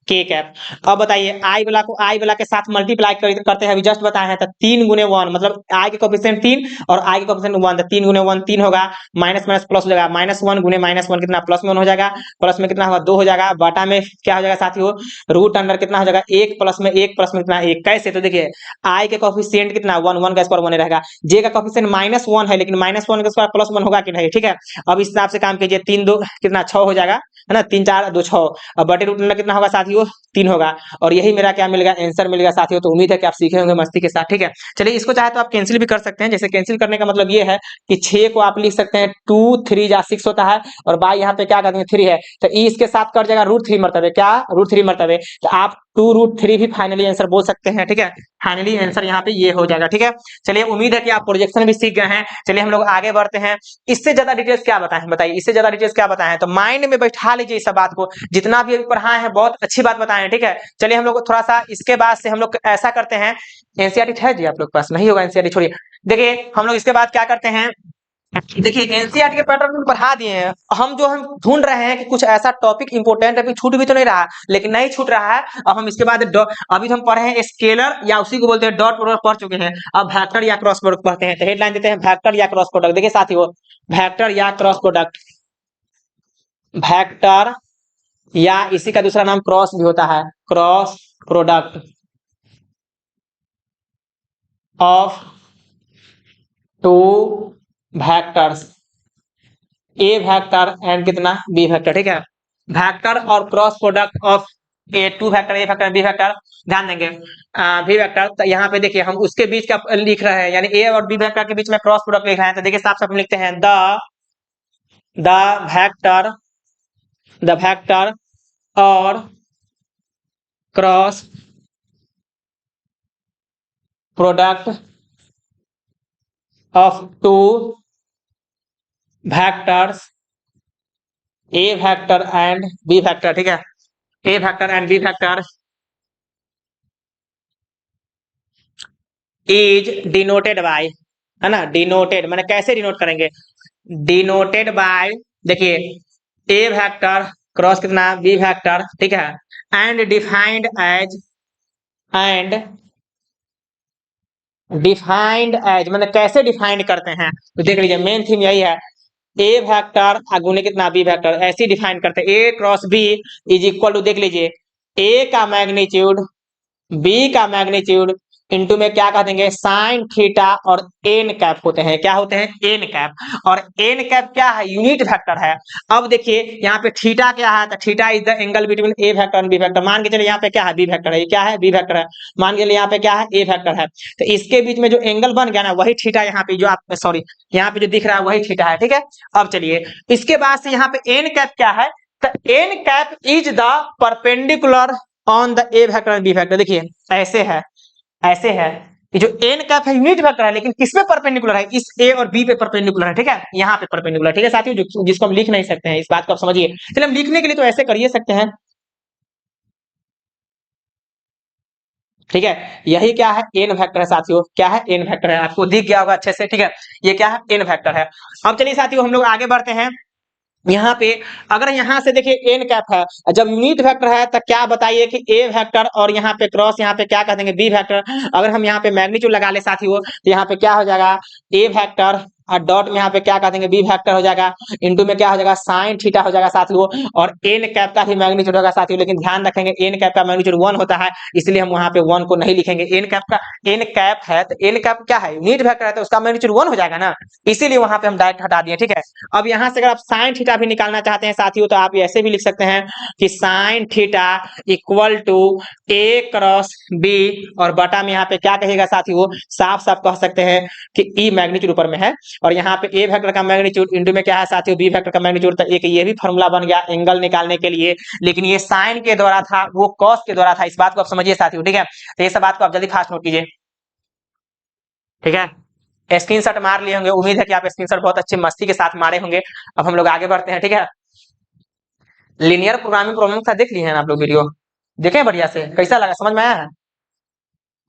के कैप। अब बताइए आई वाला के साथ मल्टीप्लाई करते हैं, अभी जस्ट बताए हैं, तो 3 गुने 1 मतलब आई के कोफिशिएंट 3 और आई के कोफिशिएंट 1, तो 3 गुने 1 3 होगा, माइनस माइनस प्लस हो जाएगा, -1 गुने -1 कितना प्लस में 1 हो जाएगा, प्लस में कितना होगा 2 हो जाएगा, बाटा में क्या हो जाएगा साथियों रूट अंडर कितना हो जाएगा 1 प्लस में 1 प्लस में कितना 1। कैसे, तो देखिए आई के कोफिशिएंट कितना 1 1 का स्क्वायर 1 रहेगा, जे का कोफिशिएंट -1 है, लेकिन -1 का स्क्वायर प्लस 1 होगा कि नहीं। ठीक है, अब इस हिसाब से काम कीजिए, 3 2 कितना 6 हो जाएगा, है ना, 3 4 2 6, अब बटे रूट अंडर कितना होगा साथियों 3 होगा, और यही मेरा क्या मिल गया आंसर मिल गया साथियों। तो उम्मीद है कि आप सीखे होंगे मस्ती के साथ। ठीक है, चलिए इसको चाहे तो आप कैंसिल भी कर सकते हैं, जैसे कैंसिल करने का मतलब ये है कि 6 को आप लिख सकते हैं 2 3 जा 6 होता है, और बाई यहाँ पे क्या कर देंगे 3 है, तो ई इसके साथ कट जाएगा √3 मरतबे, क्या √3 मरतबे, तो आप 2√3 भी फाइनली आंसर बोल सकते हैं। ठीक है, फाइनली आंसर यहाँ पे ये हो जाएगा। ठीक है, चलिए उम्मीद है कि आप प्रोजेक्शन भी सीख गए हैं। चलिए हम लोग आगे बढ़ते हैं, इससे ज्यादा डिटेल्स क्या बताएं, बताइए इससे ज्यादा डिटेल्स क्या बताएं, तो माइंड में बैठा लीजिए इस बात को, जितना भी अभी पढ़ाए हैं बहुत अच्छी बात बताएं। ठीक है, चलिए हम लोग थोड़ा सा इसके बाद से हम लोग ऐसा करते हैं, एनसीईआरटी है जी आप लोग के पास, नहीं होगा एनसीईआरटी छोड़िए, देखिए हम लोग इसके बाद क्या करते हैं, देखिए एनसीईआरटी के पैटर्न पढ़ा दिए हैं, हम ढूंढ रहे हैं कि कुछ ऐसा टॉपिक इंपॉर्टेंट है, छूट भी तो नहीं रहा, लेकिन नहीं छूट रहा है। अब हम इसके बाद अभी तो हम पढ़े हैं स्केलर या उसी को बोलते हैं डॉट प्रोडक्ट पढ़ चुके हैं, अब वेक्टर या क्रॉस प्रोडक्ट पढ़ते हैं, तो हेडलाइन देते हैं वेक्टर या क्रॉस प्रोडक्ट। देखिए साथियों वेक्टर या क्रॉस प्रोडक्ट, वेक्टर या इसी का दूसरा नाम क्रॉस भी होता है, cross product of two vectors, A vector and कितना बी वेक्टर। ठीक है, वेक्टर और cross product of A two vector A vector B vector, ध्यान देंगे बी वेक्टर, तो यहाँ पे देखिए हम उसके बीच का लिख रहे हैं, यानी ए और बी वेक्टर के बीच में क्रॉस प्रोडक्ट लिख रहे हैं, तो देखिए साफ साफ हम लिखते हैं द वेक्टर और cross product of two vectors A vector and B vector. ठीक है, A vector and B vector is denoted by, है ना, डिनोटेड मैंने कैसे डिनोट करेंगे, डिनोटेड बाय, देखिए ए वेक्टर क्रॉस कितना बी वेक्टर। ठीक है, एंड डिफाइंड एज मैंने कैसे डिफाइंड करते हैं, तो देख लीजिए मेन थीम यही है, ए वेक्टर अगुने कितना बी वेक्टर, ऐसे डिफाइन करते हैं, A cross B is equal to, देख लीजिए ए का मैग्नीट्यूड बी का मैग्नीट्यूड इंटू में क्या कह देंगे साइन थीटा और एन कैप होते हैं, क्या होते हैं एन कैप। और एन कैप क्या है यूनिट वेक्टर है। अब देखिए यहाँ पे थीटा क्या है, तो theta is the angle between A vector and B vector. मान के चलिए यहाँ पे क्या है बी वेक्टर है, ये क्या है बी वेक्टर है। मान के चलिए यहाँ पे क्या है ए वेक्टर है, तो इसके बीच में जो एंगल बन गया ना वही थीटा यहाँ पे जो आप सॉरी यहाँ पे जो दिख रहा है वही थीटा है, ठीक है। अब चलिए इसके बाद से यहाँ पे एन कैप क्या है, तो N cap is the perpendicular on the A vector and B vector. देखिए ऐसे है कि जो एन कैप है यूनिट वेक्टर है, लेकिन किस पे परपेंडिकुलर है, इस ए और बी पे परपेंडिकुलर है, ठीक है, यहाँ पे परपेंडिकुलर, ठीक है साथियों, जिसको हम लिख नहीं सकते हैं, इस बात को आप समझिए। चलिए हम लिखने के लिए तो ऐसे कर ही सकते हैं, ठीक है। यही क्या है एन वेक्टर है साथियों, क्या है एन वेक्टर है, आपको दिख गया होगा अच्छे से, ठीक है। ये क्या है एन वेक्टर है। अब चलिए साथियों हम लोग आगे बढ़ते हैं। यहाँ पे अगर यहाँ से देखिए एन कैप है, जब यूनिट वेक्टर है तो क्या बताइए कि ए वेक्टर और यहाँ पे क्रॉस यहाँ पे क्या कह देंगे बी वेक्टर। अगर हम यहाँ पे मैग्नीट्यूड लगा ले साथियों तो यहाँ पे क्या हो जाएगा ए वेक्टर और डॉट में यहाँ पे क्या कह देंगे बी वेक्टर हो जाएगा, इंटू में क्या हो जाएगा साइन थीटा हो जाएगा साथियों। और एन कैप का भी मैग्नीट्यूड होगा साथियों, लेकिन ध्यान रखेंगे एन कैप का मैग्नीट्यूड 1 होता है, इसलिए हम वहाँ पे 1 को नहीं लिखेंगे। एन कैप का एन कैप है तो एन कैप क्या है यूनिट वेक्टर है तो उसका मैग्नीट्यूड 1 हो जाएगा ना, इसीलिए वहाँ पे हम डायरेक्ट हटा दिए, ठीक है। अब यहाँ से अगर आप साइन थीटा भी निकालना चाहते हैं साथियों तो आप ऐसे भी लिख सकते हैं कि sine theta equal to A cross B, और बटा में यहाँ पे क्या कहेगा साथियों साफ साफ कह सकते हैं कि ई मैग्नीट्यूड ऊपर में है, और यहाँ पे ए वेक्टर का मैग्नीट्यूड इंटू में क्या है साथियों बी वेक्टर का मैग्नीट्यूड। तो एक ये भी फॉर्मूला बन गया एंगल निकालने के लिए, लेकिन ये साइन के द्वारा था वो कॉस के द्वारा था, इस बात को आप समझिए साथियों, ठीक है। तो ये सब बात को आप जल्दी फास्ट नोट कीजिए, ठीक है। स्क्रीनशॉट मार लिए होंगे, उम्मीद है कि आप स्क्रीनशॉट बहुत अच्छी मस्ती के साथ मारे होंगे। अब हम लोग आगे बढ़ते हैं, ठीक है। लीनियर प्रोग्रामिंग प्रॉब्लम का देख लिए हैं आप लोग वीडियो, देखें बढ़िया से, कैसा लगा समझ में आया है।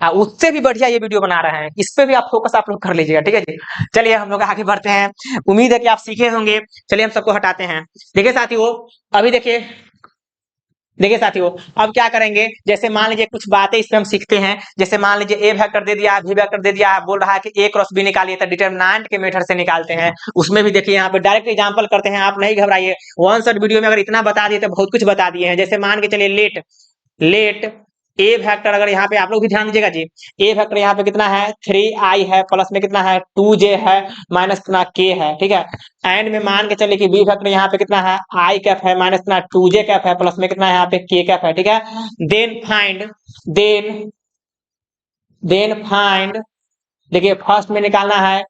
हाँ उससे भी बढ़िया ये वीडियो बना रहे हैं, इस पे भी आप फोकस आप लोग कर लीजिएगा, ठीक है जी। चलिए हम लोग आगे बढ़ते हैं, उम्मीद है कि आप सीखे होंगे। चलिए हम सबको हटाते हैं। देखिए साथियों अभी देखिए साथियों अब क्या करेंगे, जैसे मान लीजिए कुछ बातें इसमें हम सीखते हैं। जैसे मान लीजिए ए वेक्टर दे दिया बी वेक्टर दे दिया, बोल रहा है कि ए क्रॉस बी निकालिए, तो डिटरमिनेंट के मेथड से निकालते हैं। उसमें भी देखिए यहाँ पे डायरेक्ट एग्जांपल करते हैं, आप नहीं घबराइए। वन शॉट वीडियो में अगर इतना बता दिए तो बहुत कुछ बता दिए हैं। जैसे मान के चलिए लेट ए वेक्टर, अगर यहाँ पे आप लोग भी ध्यान दीजिएगा जी, ए वेक्टर यहाँ पे कितना है 3i है, प्लस में कितना है 2j है, माइनस कितना k है, ठीक है। एंड में मान के चलिए कि बी वेक्टर यहाँ पे कितना है i कैप है, माइनस कितना 2j कैप है, प्लस में कितना है यहाँ पे k कैप है, ठीक है। देन फाइंड देन फाइंड देखिए फर्स्ट में निकालना है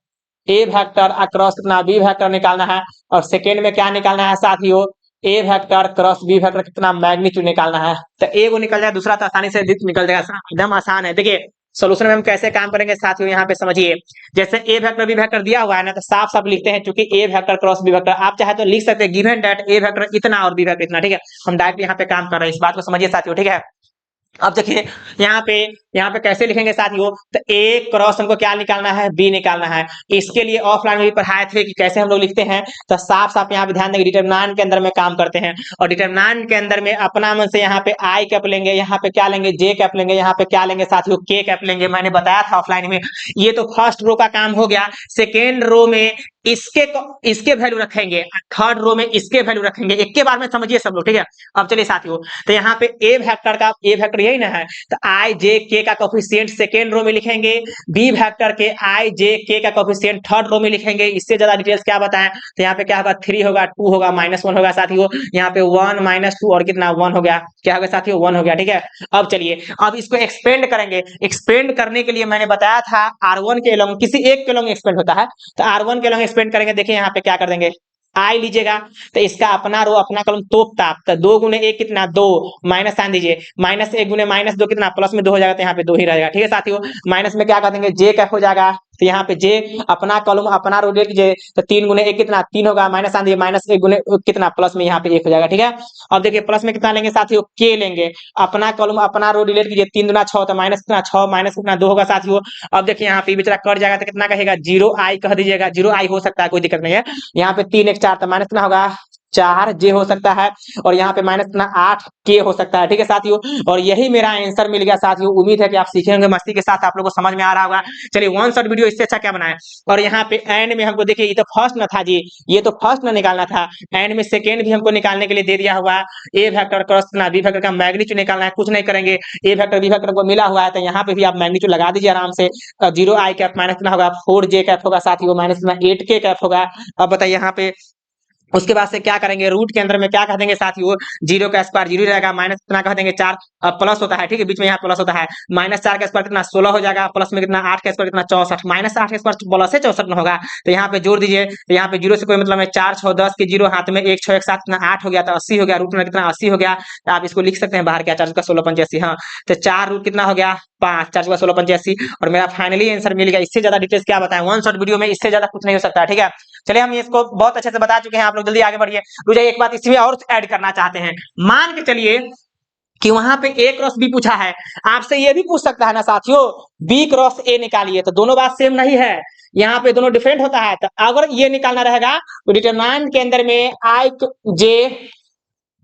ए वेक्टर अक्रॉस कितना बी वेक्टर निकालना है, और सेकेंड में क्या निकालना है साथियों ए वेक्टर क्रॉस बी वेक्टर कितना मैग्नीट्यूड निकालना है। तो ए को निकल जाए, दूसरा तो आसानी से निकल जाएगा, एकदम आसान है। देखिए सोल्यूशन में हम कैसे काम करेंगे साथियों यहाँ पे समझिए। जैसे ए वेक्टर बी वेक्टर दिया हुआ है ना, तो साफ साफ लिखते हैं, चूंकि ए वेक्टर क्रॉस बी वेक्टर, आप चाहे तो लिख सकते हैं गिवन दैट ए वेक्टर इतना और बी वेक्टर इतना, ठीक है। हम डायरेक्ट यहाँ पे काम कर रहे हैं, इस बात को समझिए साथियों, ठीक है। अब देखिए यहाँ पे कैसे लिखेंगे साथियों, तो ए क्रॉस हमको क्या निकालना है बी निकालना है। इसके लिए ऑफलाइन में भी पढ़ाए थे कि कैसे हम लोग लिखते हैं, तो साफ साफ यहाँ पे ध्यान देंगे डिटरमिनेंट के अंदर में काम करते हैं, और डिटरमिनेंट के अंदर में अपना मन से यहाँ पे आई कैप लेंगे, यहाँ पे क्या लेंगे जे कैप लेंगे, यहाँ पे क्या लेंगे साथियों के कैप लेंगे, मैंने बताया था ऑफलाइन में। ये तो फर्स्ट रो का काम हो गया। सेकेंड रो में इसके वैल्यू रखेंगे, थर्ड रो में इसके वैल्यू रखेंगे, एक के बार में समझिए सब लोग, ठीक है। अब चलिए साथियों, तो यहाँ पे ए वेक्टर यही ना है, तो आई जे के का कोफिशिएंट सेकेंड रो में लिखेंगे, बी वेक्टर के आई जे के का कोफिशिएंट थर्ड रो में लिखेंगे। इससे ज्यादा डिटेल्स क्या बताएं, तो यहाँ पे क्या होगा 3 होगा 2 होगा -1 होगा साथियों, यहाँ पे 1 -2 और कितना 1 हो गया, क्या होगा साथियों 1 हो गया, ठीक है। अब चलिए अब इसको एक्सपेंड करेंगे। एक्सपेंड करने के लिए मैंने बताया था R1 के लॉन्ग किसी एक के लॉन्ग एक्सपेंड होता है, तो R1 के लॉन्ग एक्सपेंड करेंगे। देखिए यहाँ पे क्या कर देंगे आई लीजिएगा, तो इसका अपना रो अपना कॉलम तोप ताप, तो 2 गुने 1 कितना 2, माइनस साइन दीजिए, -1 गुने -2 कितना प्लस में 2 हो जाएगा, तो यहाँ पे 2 ही रहेगा, ठीक है साथियों। माइनस में क्या कर देंगे जे कैप हो जाएगा, तो यहाँ पे जे अपना कॉलम अपना रो ले लीजिए, तो 3 गुने 1 कितना 3 होगा, माइनस साइन दीजिए, -1 गुने कितना प्लस में यहाँ पे 1 हो जाएगा, ठीक है। अब देखिए प्लस में कितना लेंगे साथियों के लेंगे, अपना कॉलम अपना रो डिलीट कीजिए, 3 दूना 6, तो माइनस कितना 6 माइनस कितना 2 होगा साथियों। अब देखिए यहाँ पे बेचारा कट जाएगा, तो कितना कहेगा 0i कह दीजिएगा, 0i हो सकता है कोई दिक्कत नहीं है। यहाँ पे 3 1 4, तो माइनस कितना होगा 4 जे हो सकता है और यहाँ पे माइनस कितना 8 के हो सकता है। ठीक है साथियों, और यही मेरा आंसर मिल गया साथियों। उम्मीद है कि आप सीखे होंगे, मस्ती के साथ आप लोगों को समझ में आ रहा होगा। चलिए वन शॉट वीडियो इससे अच्छा क्या बनाए। और यहाँ पे एंड में हमको देखिए, ये तो फर्स्ट ना था जी, ये तो फर्स्ट ना निकालना था, एंड में सेकेंड भी हमको निकालने के लिए दे दिया हुआ। ए वेक्टर क्रॉस करना, बी वेक्टर का मैग्नीट्यूड निकालना है, कुछ नहीं करेंगे। ए वेक्टर बी वेक्टर को मिला हुआ है, तो यहाँ पे भी आप मैग्नीट्यूड लगा दीजिए आराम से। 0 आई कैप माइनस कितना होगा 4 जे कैप होगा साथियों, माइनस कितना 8 के कैप होगा। अब बताइए यहाँ पे उसके बाद से क्या करेंगे, रूट के अंदर में क्या कह देंगे साथियों, 0 का स्क्वायर 0 रहेगा, माइनस कितना कह देंगे 4, प्लस होता है। ठीक है, बीच में यहाँ प्लस होता है, -4 का स्क्वायर कितना 16 हो जाएगा, प्लस में कितना 8 का स्क्वायर कितना 64, -8 का स्क्वायर प्लस है 64 में होगा। तो यहाँ पे जोड़ दीजिए, तो यहाँ पे 0 से कोई मतलब है, 4 6 10 के 0 हाथ में 1 6 1 7 कितना 8 हो गया, तो 80 हो गया, रूट में कितना 80 हो गया। तो आप इसको लिख सकते हैं बाहर क्या, 4 का 16 85, हाँ तो 4 रूट कितना हो गया 5, 4 का 16 85, और मेरा फाइनली आंसर मिल गया। इससे ज्यादा डिटेल्स क्या बताएं, वन शॉट वीडियो में इससे ज्यादा कुछ नहीं हो सकता। ठीक है, चलिए हम इसको बहुत अच्छे से बता चुके हैं, आप लोग जल्दी आगे बढ़िए। रुझे एक बात इसमें और ऐड करना चाहते हैं, मान के चलिए कि वहां पे ए क्रॉस बी पूछा है, आपसे ये भी पूछ सकता है ना साथियों, बी क्रॉस ए निकालिए, तो दोनों बात सेम नहीं है, यहाँ पे दोनों डिफरेंट होता है। तो अगर ये निकालना रहेगा तो डिटरमिनेंट के अंदर में आई जे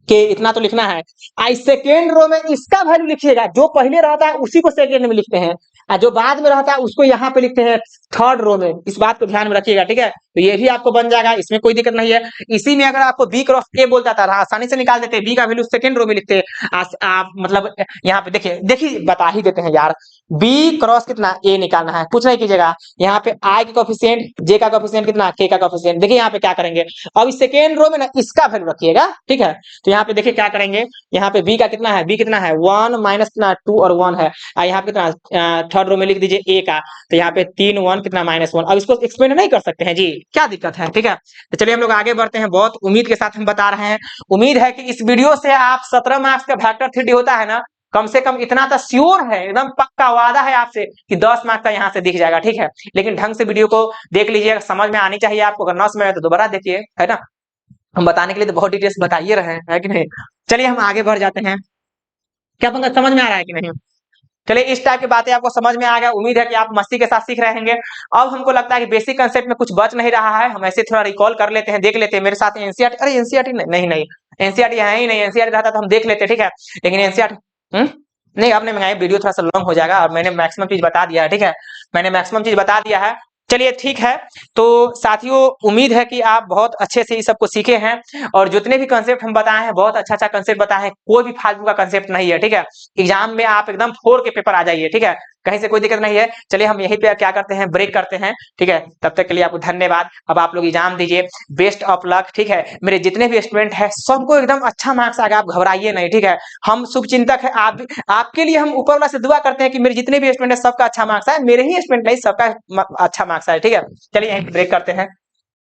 के इतना तो लिखना है, आई सेकेंड रो में इसका वैल्यू लिखिएगा, जो पहले रहता है उसी को सेकेंड में लिखते हैं, और जो बाद में रहता है उसको यहाँ पे लिखते हैं थर्ड रो में। इस बात को ध्यान में रखिएगा। ठीक है, तो ये भी आपको बन जाएगा, इसमें कोई दिक्कत नहीं है। इसी में अगर आपको बी क्रॉस ए बोलता था, आसानी से निकाल देते, बी का वैल्यू सेकंड रो में लिखते। आप मतलब यहाँ पे देखिए देखिए बता ही देते हैं यार, बी क्रॉस कितना ए निकालना है, कुछ नहीं कीजिएगा, यहाँ पे आई का कोफिशिएंट, जे का कोफिशिएंट कितना, के का कोफिशिएंट, देखिए यहाँ पे क्या करेंगे, अब इस सेकेंड रो में ना इसका वैल्यू रखिएगा। ठीक है, तो यहाँ पे देखिए क्या करेंगे, यहाँ पे बी का कितना है, बी कितना है 1 माइनस कितना 2 और 1 है, यहाँ पे कितना थर्ड रो में लिख दीजिए ए का, तो यहाँ पे 3 1 कितना -1। अब इसको एक्सप्लेन नहीं कर सकते हैं जी, क्या दिक्कत है। ठीक है, तो चलिए हम लोग आगे बढ़ते हैं, बहुत उम्मीद के साथ हम बता रहे हैं। उम्मीद है कि इस वीडियो से आप 17 मार्क्स का वेक्टर थ्योरी होता है ना, कम से कम इतना तो श्योर है, एकदम पक्का वादा है आपसे कि 10 मार्क्स का यहाँ से दिख जाएगा। ठीक है, लेकिन ढंग से वीडियो को देख लीजिए, समझ में आनी चाहिए आपको, अगर न समझ में तो दोबारा देखिए, है ना, हम बताने के लिए तो बहुत डिटेल्स बताइए रहे हैं, है कि नहीं। चलिए हम आगे बढ़ जाते हैं, क्या पंकज समझ में आ रहा है कि नहीं। चलिए इस टाइप की बातें आपको समझ में आ गया, उम्मीद है कि आप मस्ती के साथ सीख रहे होंगे। अब हमको लगता है कि बेसिक कंसेप्ट में कुछ बच नहीं रहा है, हम ऐसे थोड़ा रिकॉल कर लेते हैं, देख लेते हैं। मेरे साथ एनसीईआरटी, अरे एनसीईआरटी नहीं एनसीईआरटी है ही नहीं, एनसीईआरटी रहता तो हम देख लेते। ठीक है, लेकिन एनसीईआरटी नहीं, आपने मंगाई, वीडियो थोड़ा सा लॉन्ग हो जाएगा, और मैंने मैक्सिमम चीज बता दिया है। ठीक है, मैंने मैक्सिमम चीज बता दिया है। चलिए ठीक है, तो साथियों उम्मीद है कि आप बहुत अच्छे से इस सबको सीखे हैं, और जितने भी कंसेप्ट हम बताए हैं बहुत अच्छा कंसेप्ट बताए हैं, कोई भी फालतू का कंसेप्ट नहीं है। ठीक है, एग्जाम में आप एकदम 4 के पेपर आ जाइए। ठीक है, कहीं से कोई दिक्कत नहीं है। चलिए हम यहीं पे क्या करते हैं, ब्रेक करते हैं। ठीक है, तब तक के लिए आपको धन्यवाद। अब आप लोग एग्जाम दीजिए, बेस्ट ऑफ लक। ठीक है, मेरे जितने भी स्टूडेंट हैं सबको एकदम अच्छा मार्क्स आ गया, आप घबराइए नहीं। ठीक है, हम शुभचिंतक है, आपके लिए हम ऊपर वाला से दुआ करते हैं कि मेरे जितने भी स्टूडेंट है सबका अच्छा मार्क्स आए, मेरे ही स्टूडेंट नहीं सबका अच्छा मार्क्स आए। ठीक है, चलिए यहीं ब्रेक करते हैं।